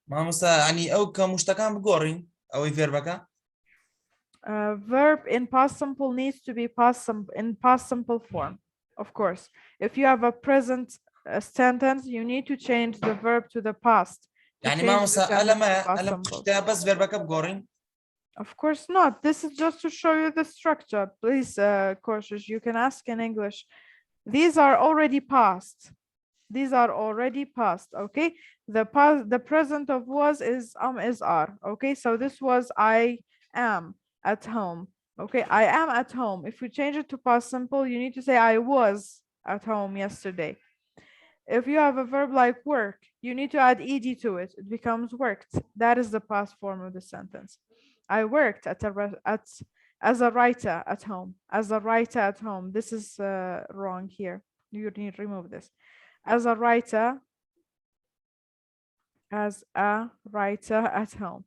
ما مسا يعني أو كمشتكان بقورين أو يفيربكا. Verb in past simple needs to be in past simple form. Of course, if you have a present sentence, you need to change the verb to the past. يعني ما مسا ألم مشتاق بس فيربكا بقورين. Of course not. This is just to show you the structure. Please, Koshish, you can ask in English. These are already past. These are already past. Okay. The present of was is are. Okay. So this was I am at home. Okay, I am at home. If we change it to past simple, you need to say I was at home yesterday. If you have a verb like work, you need to add ed to it. It becomes worked. That is the past form of the sentence. I worked as a writer at home. As a writer at home. This is wrong here. You need to remove this. As a writer at home.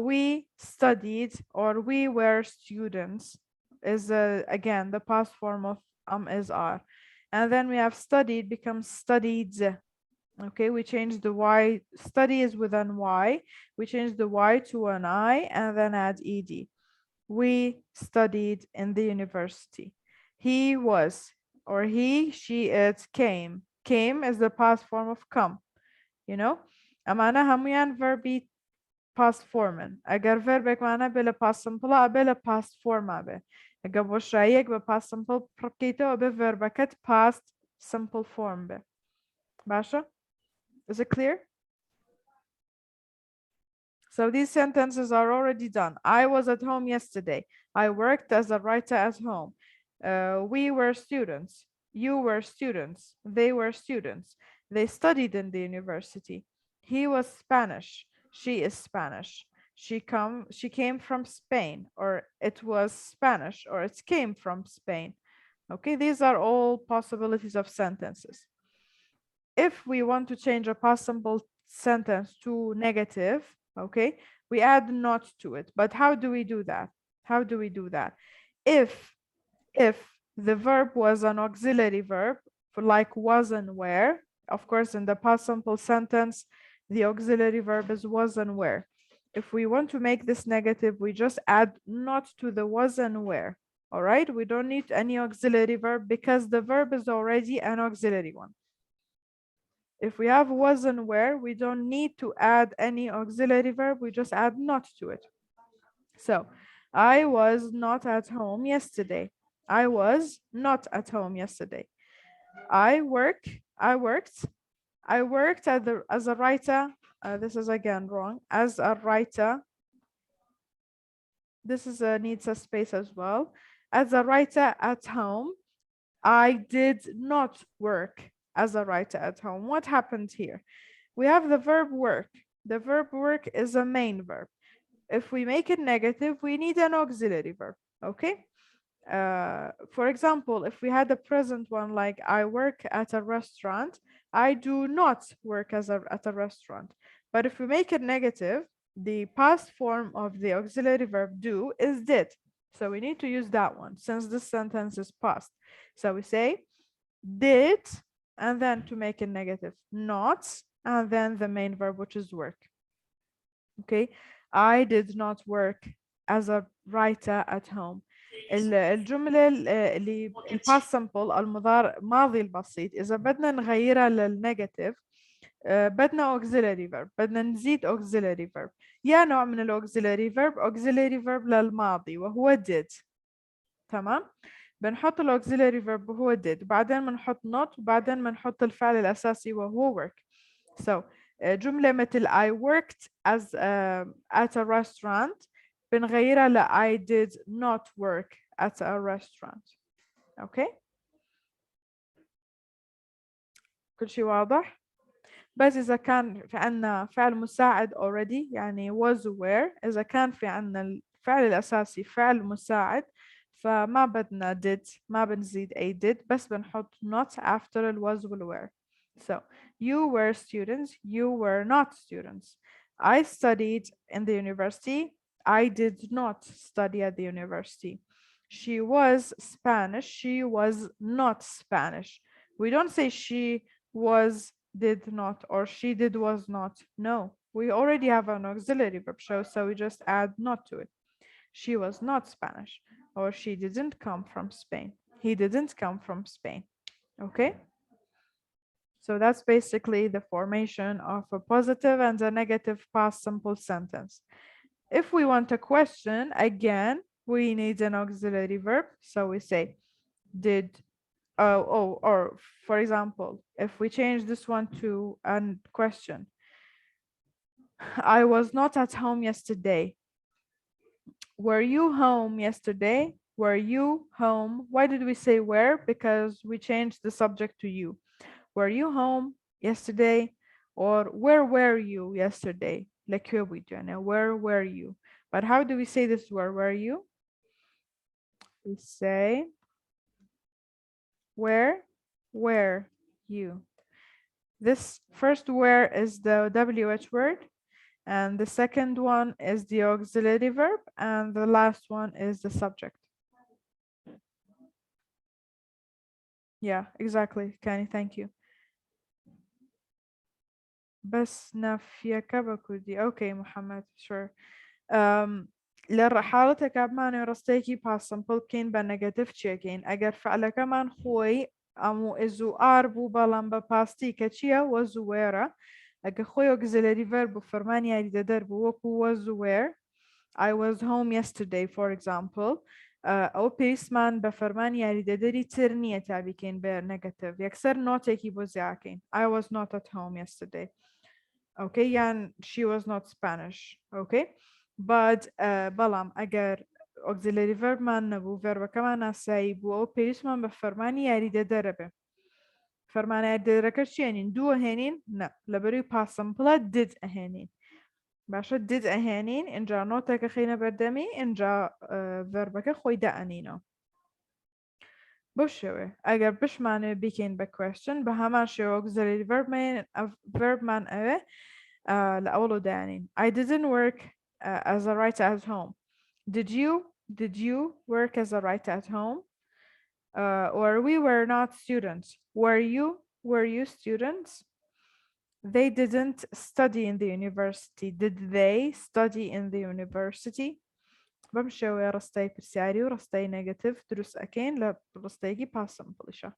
We studied, or we were students, is again the past form of is are. And then we have studied becomes studied. Okay, we change the y. Study is with an y. We change the y to an I and then add ed. We studied in the university. He was, or he, she, it came. Came is the past form of come. أمانة هميان verbi past formen. اگر verbek معناه بلا past simple بلا past form به. اگر باش رأيك به past simple بكيته به verbeket past simple form به. باشا? Is it clear? So these sentences are already done. I was at home yesterday. I worked as a writer at home. We were students. You were students. They were students. They studied in the university. He was Spanish. She is Spanish. She came from Spain, or it was Spanish, or it came from Spain. Okay, these are all possibilities of sentences. If we want to change a past simple sentence to negative, okay, we add not to it. But how do we do that? How do we do that? If the verb was an auxiliary verb, like was and were, of course, in the past simple sentence, the auxiliary verb is was and were. If we want to make this negative, we just add not to the was and were. All right, we don't need any auxiliary verb because the verb is already an auxiliary one. If we have was and were, we don't need to add any auxiliary verb. We just add not to it. So I was not at home yesterday. I was not at home yesterday. I worked as a writer. This is again wrong. As a writer. This is needs a space as well. As a writer at home, I did not work as a writer at home. What happened here? We have the verb work. The verb work is a main verb. If we make it negative, we need an auxiliary verb. Okay. For example, if we had a present one like I work at a restaurant, I do not work at a restaurant. But if we make it negative, the past form of the auxiliary verb do is did. So we need to use that one since this sentence is past. So we say did, and then to make it negative, not, and then the main verb, which is work. Okay. I did not work as a writer at home. الجملة اللي الباست سمبل الماضي البسيط إذا بدنا نغيرها للنيجاتيف بدنا auxiliary verb، بدنا نزيد auxiliary verb. يا نوع من auxiliary verb auxiliary verb للماضي وهو did. تمام. بنحط auxiliary verb وهو did، بعدين بنحط not، وبعدين بنحط الفعل الأساسي وهو work. So جملة مثل I worked as at a restaurant بنغيرها ل I did not work at a restaurant. Okay. كل شيء واضح؟ بس إذا كان في عنا فعل مساعد already يعني was were، إذا كان في عنا الفعل الأساسي فعل مساعد فما بدنا did، ما بنزيد a did، بس بنحط not after ال was وال were. So you were students, you were not students. I studied in the university. I did not study at the university. She was Spanish. She was not Spanish. We don't say she was, did not, or she did, was not. No, we already have an auxiliary verb show, so we just add not to it. She was not Spanish, or she didn't come from Spain. He didn't come from Spain. Okay. So that's basically the formation of a positive and a negative past simple sentence. If we want a question, again, we need an auxiliary verb. So we say, did, or for example, if we change this one to a question, I was not at home yesterday. Were you home yesterday? Were you home? Why did we say where? Because we changed the subject to you. Were you home yesterday? Or where were you yesterday? Like we do now. Where were you? But how do we say this? Where were you? We say where were you? This first where is the WH word, and the second one is the auxiliary verb, and the last one is the subject. Yeah, exactly, Kenny, thank you. بس نافيك بكودي. Okay, Muhammad, sure. لحالة كمان رستيكي past simple كين بنيجاتيف تشيكين أجر فعل كمان خوي أمو إزو أربو بلان بباستي كتشيا وزويرة أجر خوي auxiliary verb فرمانيا يدرب وكو وزوير. I was home yesterday, for example. أو بيسمان بفرمانيا يدري ترنية تابي كين بنيجاتيف يكسر نوتيكي بوزياكين. I was not at home yesterday. Okay, and she was not Spanish. Okay, but بلام أجر auxiliary verb man نبو verb كمان سايبو أو بيسمان بفرماني يريد دربه. فرماني يريد دركش يعني دو هنين لا لبري past simple did هنين. باشا did هنين إنجا نوتك خينا بردمي إنجا verbك خوي دأنينو. بوشوه اگر بشمانه بیکین به question به همان شو auxiliary verb man اوه لأولو دانين. I didn't work as a writer at home. Did you work as a writer at home? Or we were not students. Were you students? They didn't study in the university. Did they study in the university? بمشي رستي برسياري ورستي نيجاتيف دروس أكين لرستيجي past simple إشا.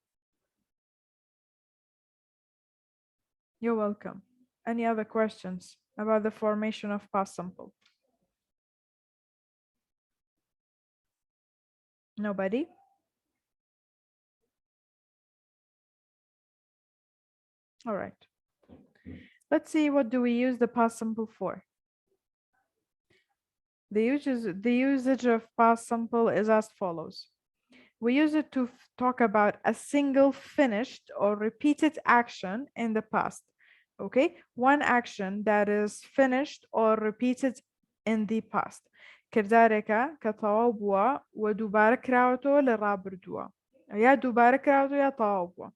You're welcome. Any other questions about the formation of past simple? Nobody? All right. Let's see, what do we use the past simple for? The usage of past simple is as follows. We use it to talk about a single finished or repeated action in the past. Okay, one action that is finished or repeated in the past. كذلك كطاوبوا ودوباره کراوەتەوە لە ڕابردووە. یا دووبارە کراوەتەوە یا تەواو.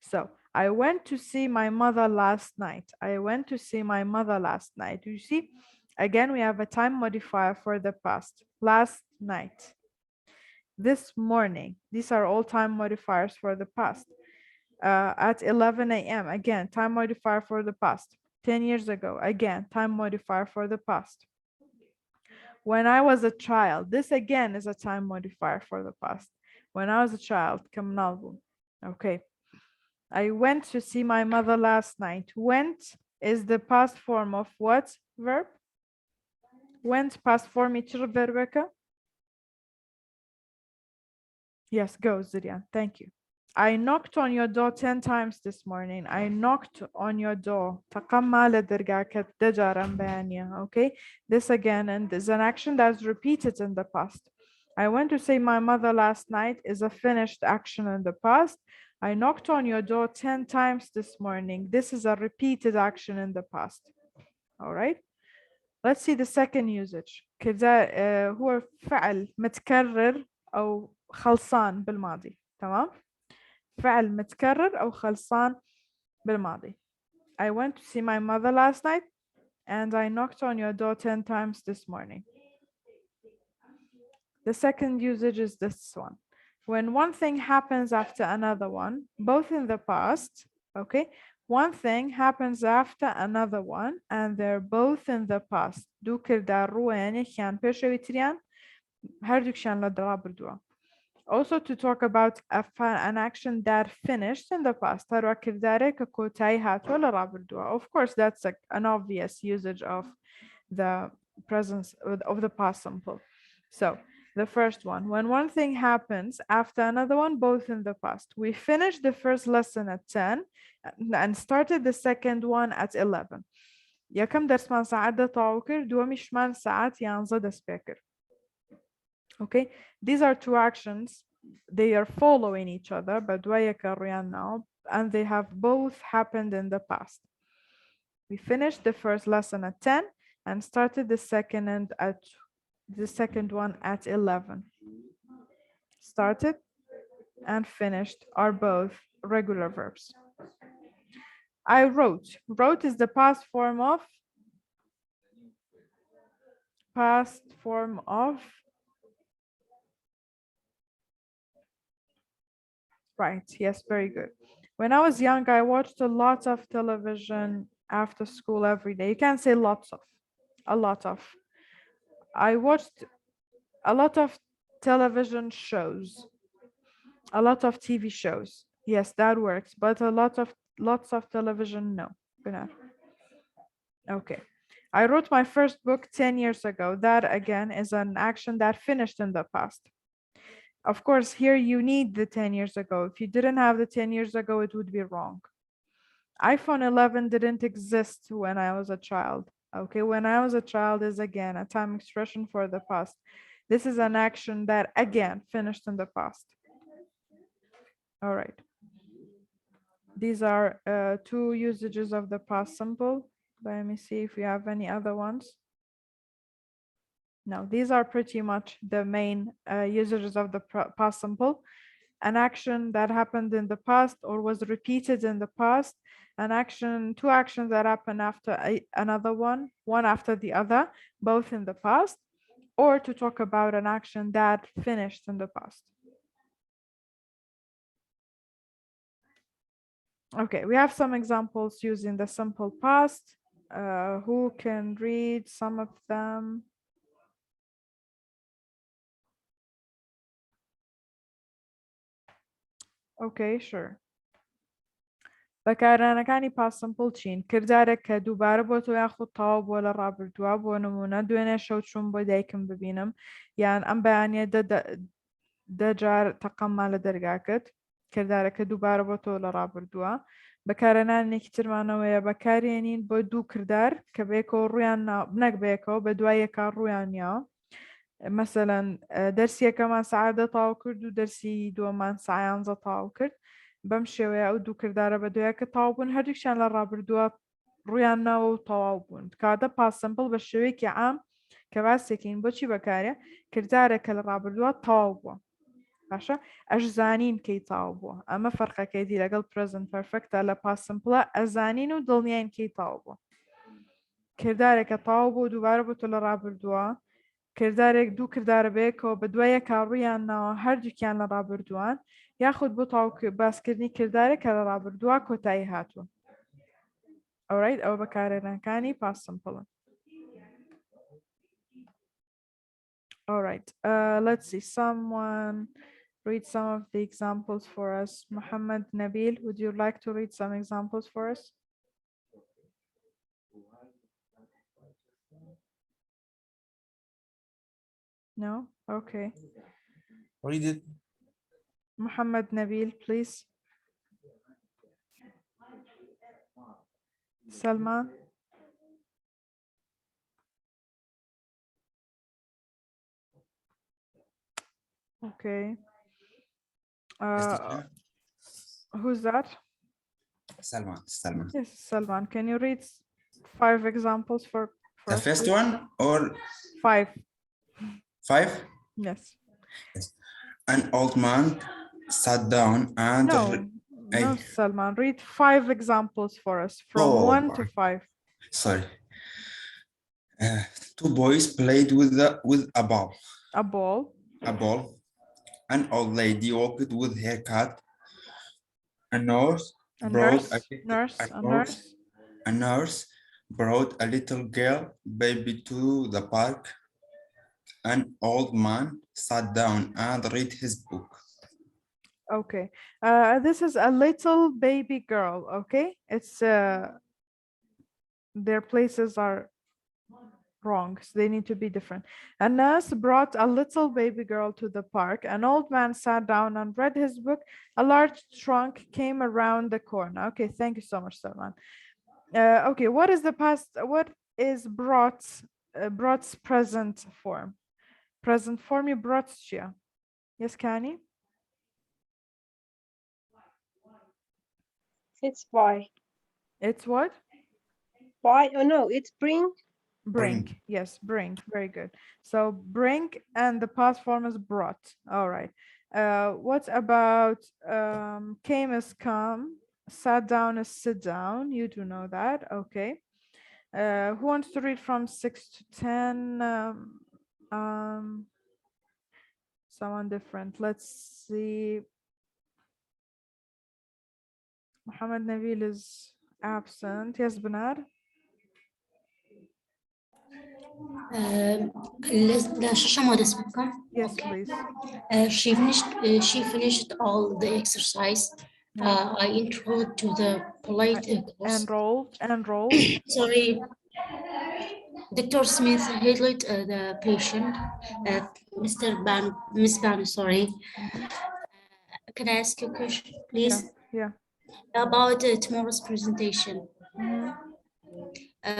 So I went to see my mother last night. I went to see my mother last night. You see, again, we have a time modifier for the past. Last night. This morning. These are all time modifiers for the past. At 11 a.m. Again, time modifier for the past. 10 years ago. Again, time modifier for the past. When I was a child. This again is a time modifier for the past. When I was a child. Okay. I went to see my mother last night. Went is the past form of what verb? Went past form چه verb? Yes, go Zirian. Thank you. I knocked on your door 10 times this morning. I knocked on your door. Okay, this again and is an action that's repeated in the past. I went to see my mother last night is a finished action in the past. I knocked on your door 10 times this morning. This is a repeated action in the past. All right. Let's see the second usage. كذا هو فعل متكرر أو خلصان بالماضي. تمام؟ فعل متكرر أو خلصان بالماضي. I went to see my mother last night and I knocked on your door 10 times this morning. The second usage is this one. When one thing happens after another one, both in the past, okay? One thing happens after another one and they're both in the past. دو کردار رو یعنی کیان پیشوی تریان هر دوکشان لدرا بردوا. Also to talk about an action that finished in the past. هر کرداره که کوتاهی هاتو لدرا بردوا. Of course, that's an obvious usage of the presence of the past simple. So the first one, when one thing happens after another one, both in the past. We finished the first lesson at 10 and started the second one at 11. یکم درسمان ساعت ده تاو کرد دومیش من ساعت 11 دست بکر. Okay, these are two actions. They are following each other, but now, and they have both happened in the past. We finished the first lesson at 10 and started the second one at 11. Started and finished are both regular verbs. I wrote. Wrote is the past form of right. Yes, very good. When I was young, I watched a lot of television after school every day. You can't say lots of, a lot of. I watched a lot of television shows, a lot of TV shows. Yes, that works, but lots of television, no. Okay. I wrote my first book 10 years ago. That again is an action that finished in the past. Of course, here you need the 10 years ago. If you didn't have the 10 years ago, it would be wrong. iPhone 11 didn't exist when I was a child. Okay, when I was a child is again a time expression for the past. This is an action that again finished in the past. All right. These are two usages of the past simple. Let me see if we have any other ones. No, these are pretty much the main usages of the past simple. An action that happened in the past or was repeated in the past, an action, two actions that happen after another one after the other, both in the past, or to talk about an action that finished in the past. Okay, we have some examples using the simple past. Who can read some of them? Okay, sure. بەکارانەکانی past simple چین کردارێک کە دووبارە بۆ تۆ یاخود تەواو بۆ لە ڕابردووە بۆ نمونە دوێنێ شەو چوون بۆ دایکم ببینم یان ئەم بەیانیە دەجار تەقەمما لە دەرگاکت کردارەکە دووبارە بۆ تۆ لە ڕابردووە بەکارهێنانێکی ترمانەوەیە بەکارهێنین بۆ دوو کردار کە بەیەکەوە ڕویان نەک بەیەکەوە بە دوای یەکا ڕویانیەوە مثلەن دەرسی یەکەمان سەعادە تاو کرد و دەرسی دووەمان سایانزە تاو کرد بەم شێوەیە ئەو دوو کردارە بە دوایەکە تاو بوون هەردووکیان لە ڕابردووە ڕویان ناوە و تەواو بوون کاتە past simple بە شێوەیەکی عام کە باسێکین بۆچی بەکارێ کردارێکە لە ڕابردووە تەواو بووە باشە ئەش زانین کەی تاو بووە ئەمە فەرقەکەی دی لەگەڵ present perfect لە past simple ئەزانین و دڵنیان کەی تاو بووە کردارێکە تاو بوو دووبارە بۆ تۆ لە ڕابردووە کردارێک دوو کردارە بەیەکەوە بە دوای کاڕوویان ناوە هەردووکیان لە ڕابردووان یاخود بۆ باسکردنی کردارێک کە لە ڕابردووە کۆتایی هاتووە ئەوڕیت ئەوە بەکارهێنەکانی past simple. All right, let's see. Someone read some of the examples for us. Muhammad Nabil, would you like to read some examples for us? No? Okay. Read it. Muhammad Nabil, please. Salman. Okay. Who's that? Salman. Yes, Salman. Can you read 5 examples for The us, first please? one or 5. 5? Yes. An old man sat down and No, Salman. Read 5 examples for us from 1 to 5. Sorry. Two boys played with a ball. A ball. A ball. An old lady walked with her cat. A nurse brought a little girl baby to the park. An old man sat down and read his book. Okay. This is a little baby girl. Okay. It's their places are wrong, so they need to be different. A nurse brought a little baby girl to the park. An old man sat down and read his book. A large trunk came around the corner. Okay, thank you so much, Salman. Okay, what is the past? What is brought's present form? Present form you brought. Yes, Kani? It's why. It's what? Why? Oh no, it's bring. Bring. Yes, bring. Very good. So bring and the past form is brought. All right. What about came is come, sat down is sit down. You do know that. Okay. Who wants to read from 6 to 10? Someone different. Let's see. Muhammad Nabil is absent. Yes, Benar. Yes, please. She finished all the exercise. I enrolled to the polite course. Enrolled. Sorry. Dr. Smith handled the patient. Miss Ban, sorry. Can I ask you a question, please? Yeah. About tomorrow's presentation.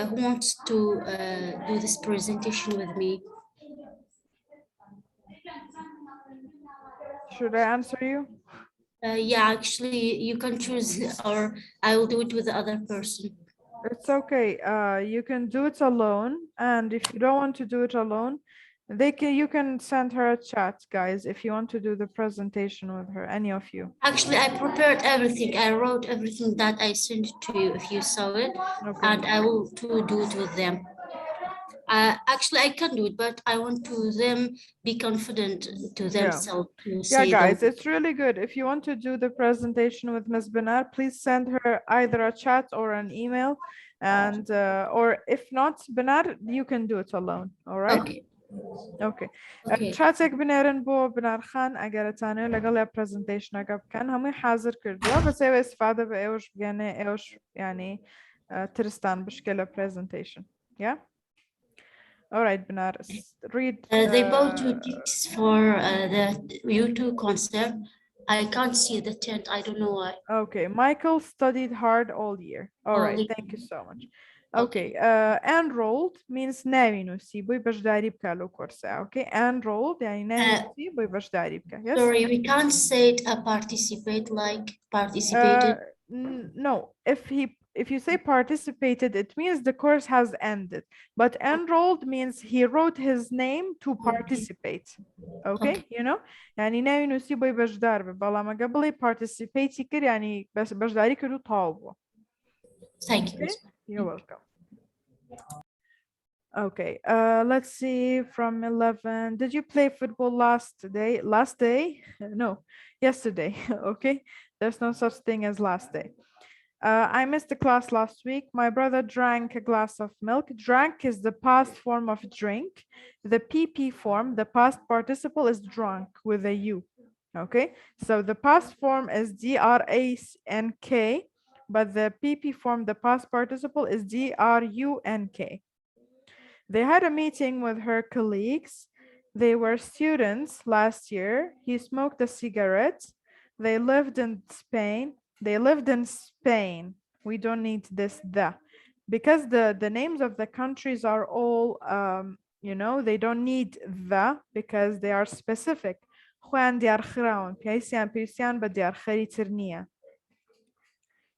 Who wants to do this presentation with me? Should I answer you? Yeah, actually, you can choose, or I will do it with the other person. It's okay. You can do it alone, and if you don't want to do it alone, you can send her a chat, guys, if you want to do the presentation with her, any of you. Actually, I prepared everything. I wrote everything that I sent to you, if you saw it, and I will do it with them. Actually, I can do it, but I want them be confident to themselves. Yeah, guys, it's really good. If you want to do the presentation with Ms. Benar, please send her either a chat or an email, and or if not, Benar, you can do it alone. All right. Okay. Okay. چاتێک بنێرن بۆ بنارخان ئەگەرتانێت لەگەڵ یا پرزنتیشنەکە بکەن هەمووی حاضر کردووە بەس ئێوە استفادە بە ئێوەش بگەنێ ئێوەش ینی ترستان بشکێ لە presentation. Yeah? All right, Benares. Read. They bought you tickets for the U2 concert. I can't see the tent. I don't know why. Okay, Michael studied hard all year. All All right, year. thank you so much. Okay, enrolled means ناوینوسی بۆی بەشداری بکە لەو کۆرسە. Okay, enrolled يعني ناوینوسی بۆی بەشداری بکە. Yes? Sorry, we can't say it participate like participated. No, if you say participated, it means the course has ended. But enrolled means he wrote his name to participate. Okay, you know? يعني ناوینوسی بۆی بەشدار بێ بەڵام ئەگە بڵێ participate کرد يعني بەشداری کرد و تاو بووە. Thank you. Okay? You're welcome. Okay, let's see from 11. Did you play football last day? Last day? No, yesterday. Okay, there's no such thing as last day. I missed the class last week. My brother drank a glass of milk. Drank is the past form of drink. The PP form, the past participle is drunk with a U. Okay, so the past form is D-R-A-N-K, but the PP form, the past participle is D-R-U-N-K. They had a meeting with her colleagues. They were students last year. He smoked a cigarette. They lived in Spain. They lived in Spain. We don't need this the because the names of the countries are all you know, they don't need the because they are specific. خوان دیار خراون پیسیان بە دیار خەریتر نییە.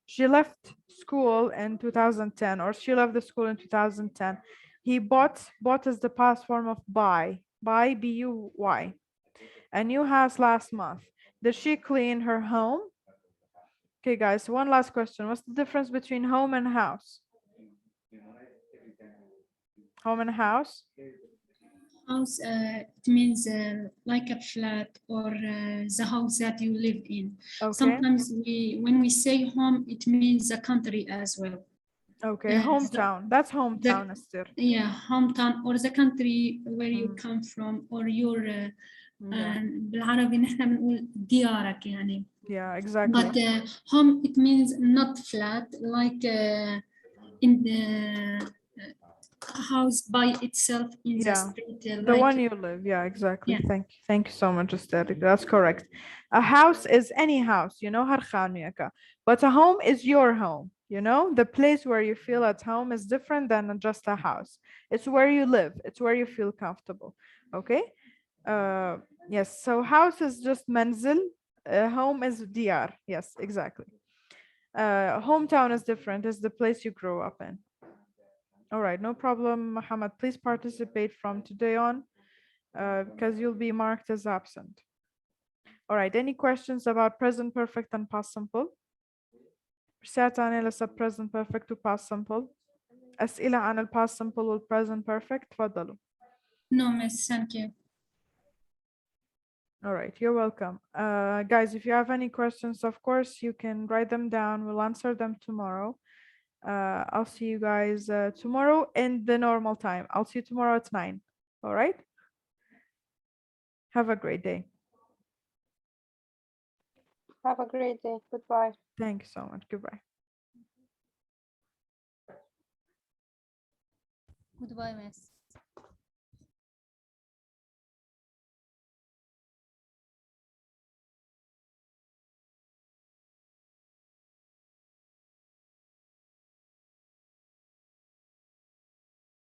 She left school in 2010 or she left the school in 2010. He bought is the past form of buy, B-U-Y. A new house last month. Did she clean her home? Okay, guys, one last question. What's the difference between home and house? Home and house? House, it means like a flat or the house that you live in. Okay. Sometimes when we say home, it means the country as well. Okay, hometown. That's hometown, Esther. Yeah, hometown or the country where you come from or your بالعربي نحن بنقول ديارك يعني. Yeah, exactly. But home, it means not flat, like in the house by itself in the street. The one you live. Yeah, exactly. Yeah. Thank you so much, Esther. That's correct. A house is any house, you know, but a home is your home. You know, the place where you feel at home is different than just a house. It's where you live. It's where you feel comfortable. Okay. Yes. So house is just manzil. Home is diyar. Yes, exactly. Hometown is different. It's the place you grew up in. All right, no problem, Muhammad. Please participate from today on because you'll be marked as absent. All right, any questions about present perfect and past simple? present perfect to past simple. أسئلة عن ال past simple وال present perfect. تفضلوا. No, miss, thank you. All right, you're welcome. Guys, if you have any questions, of course, you can write them down. We'll answer them tomorrow. I'll see you guys tomorrow in the normal time. I'll see you tomorrow at 9. All right. Have a great day. Have a great day. Goodbye. Thank you so much. Goodbye. Goodbye, miss.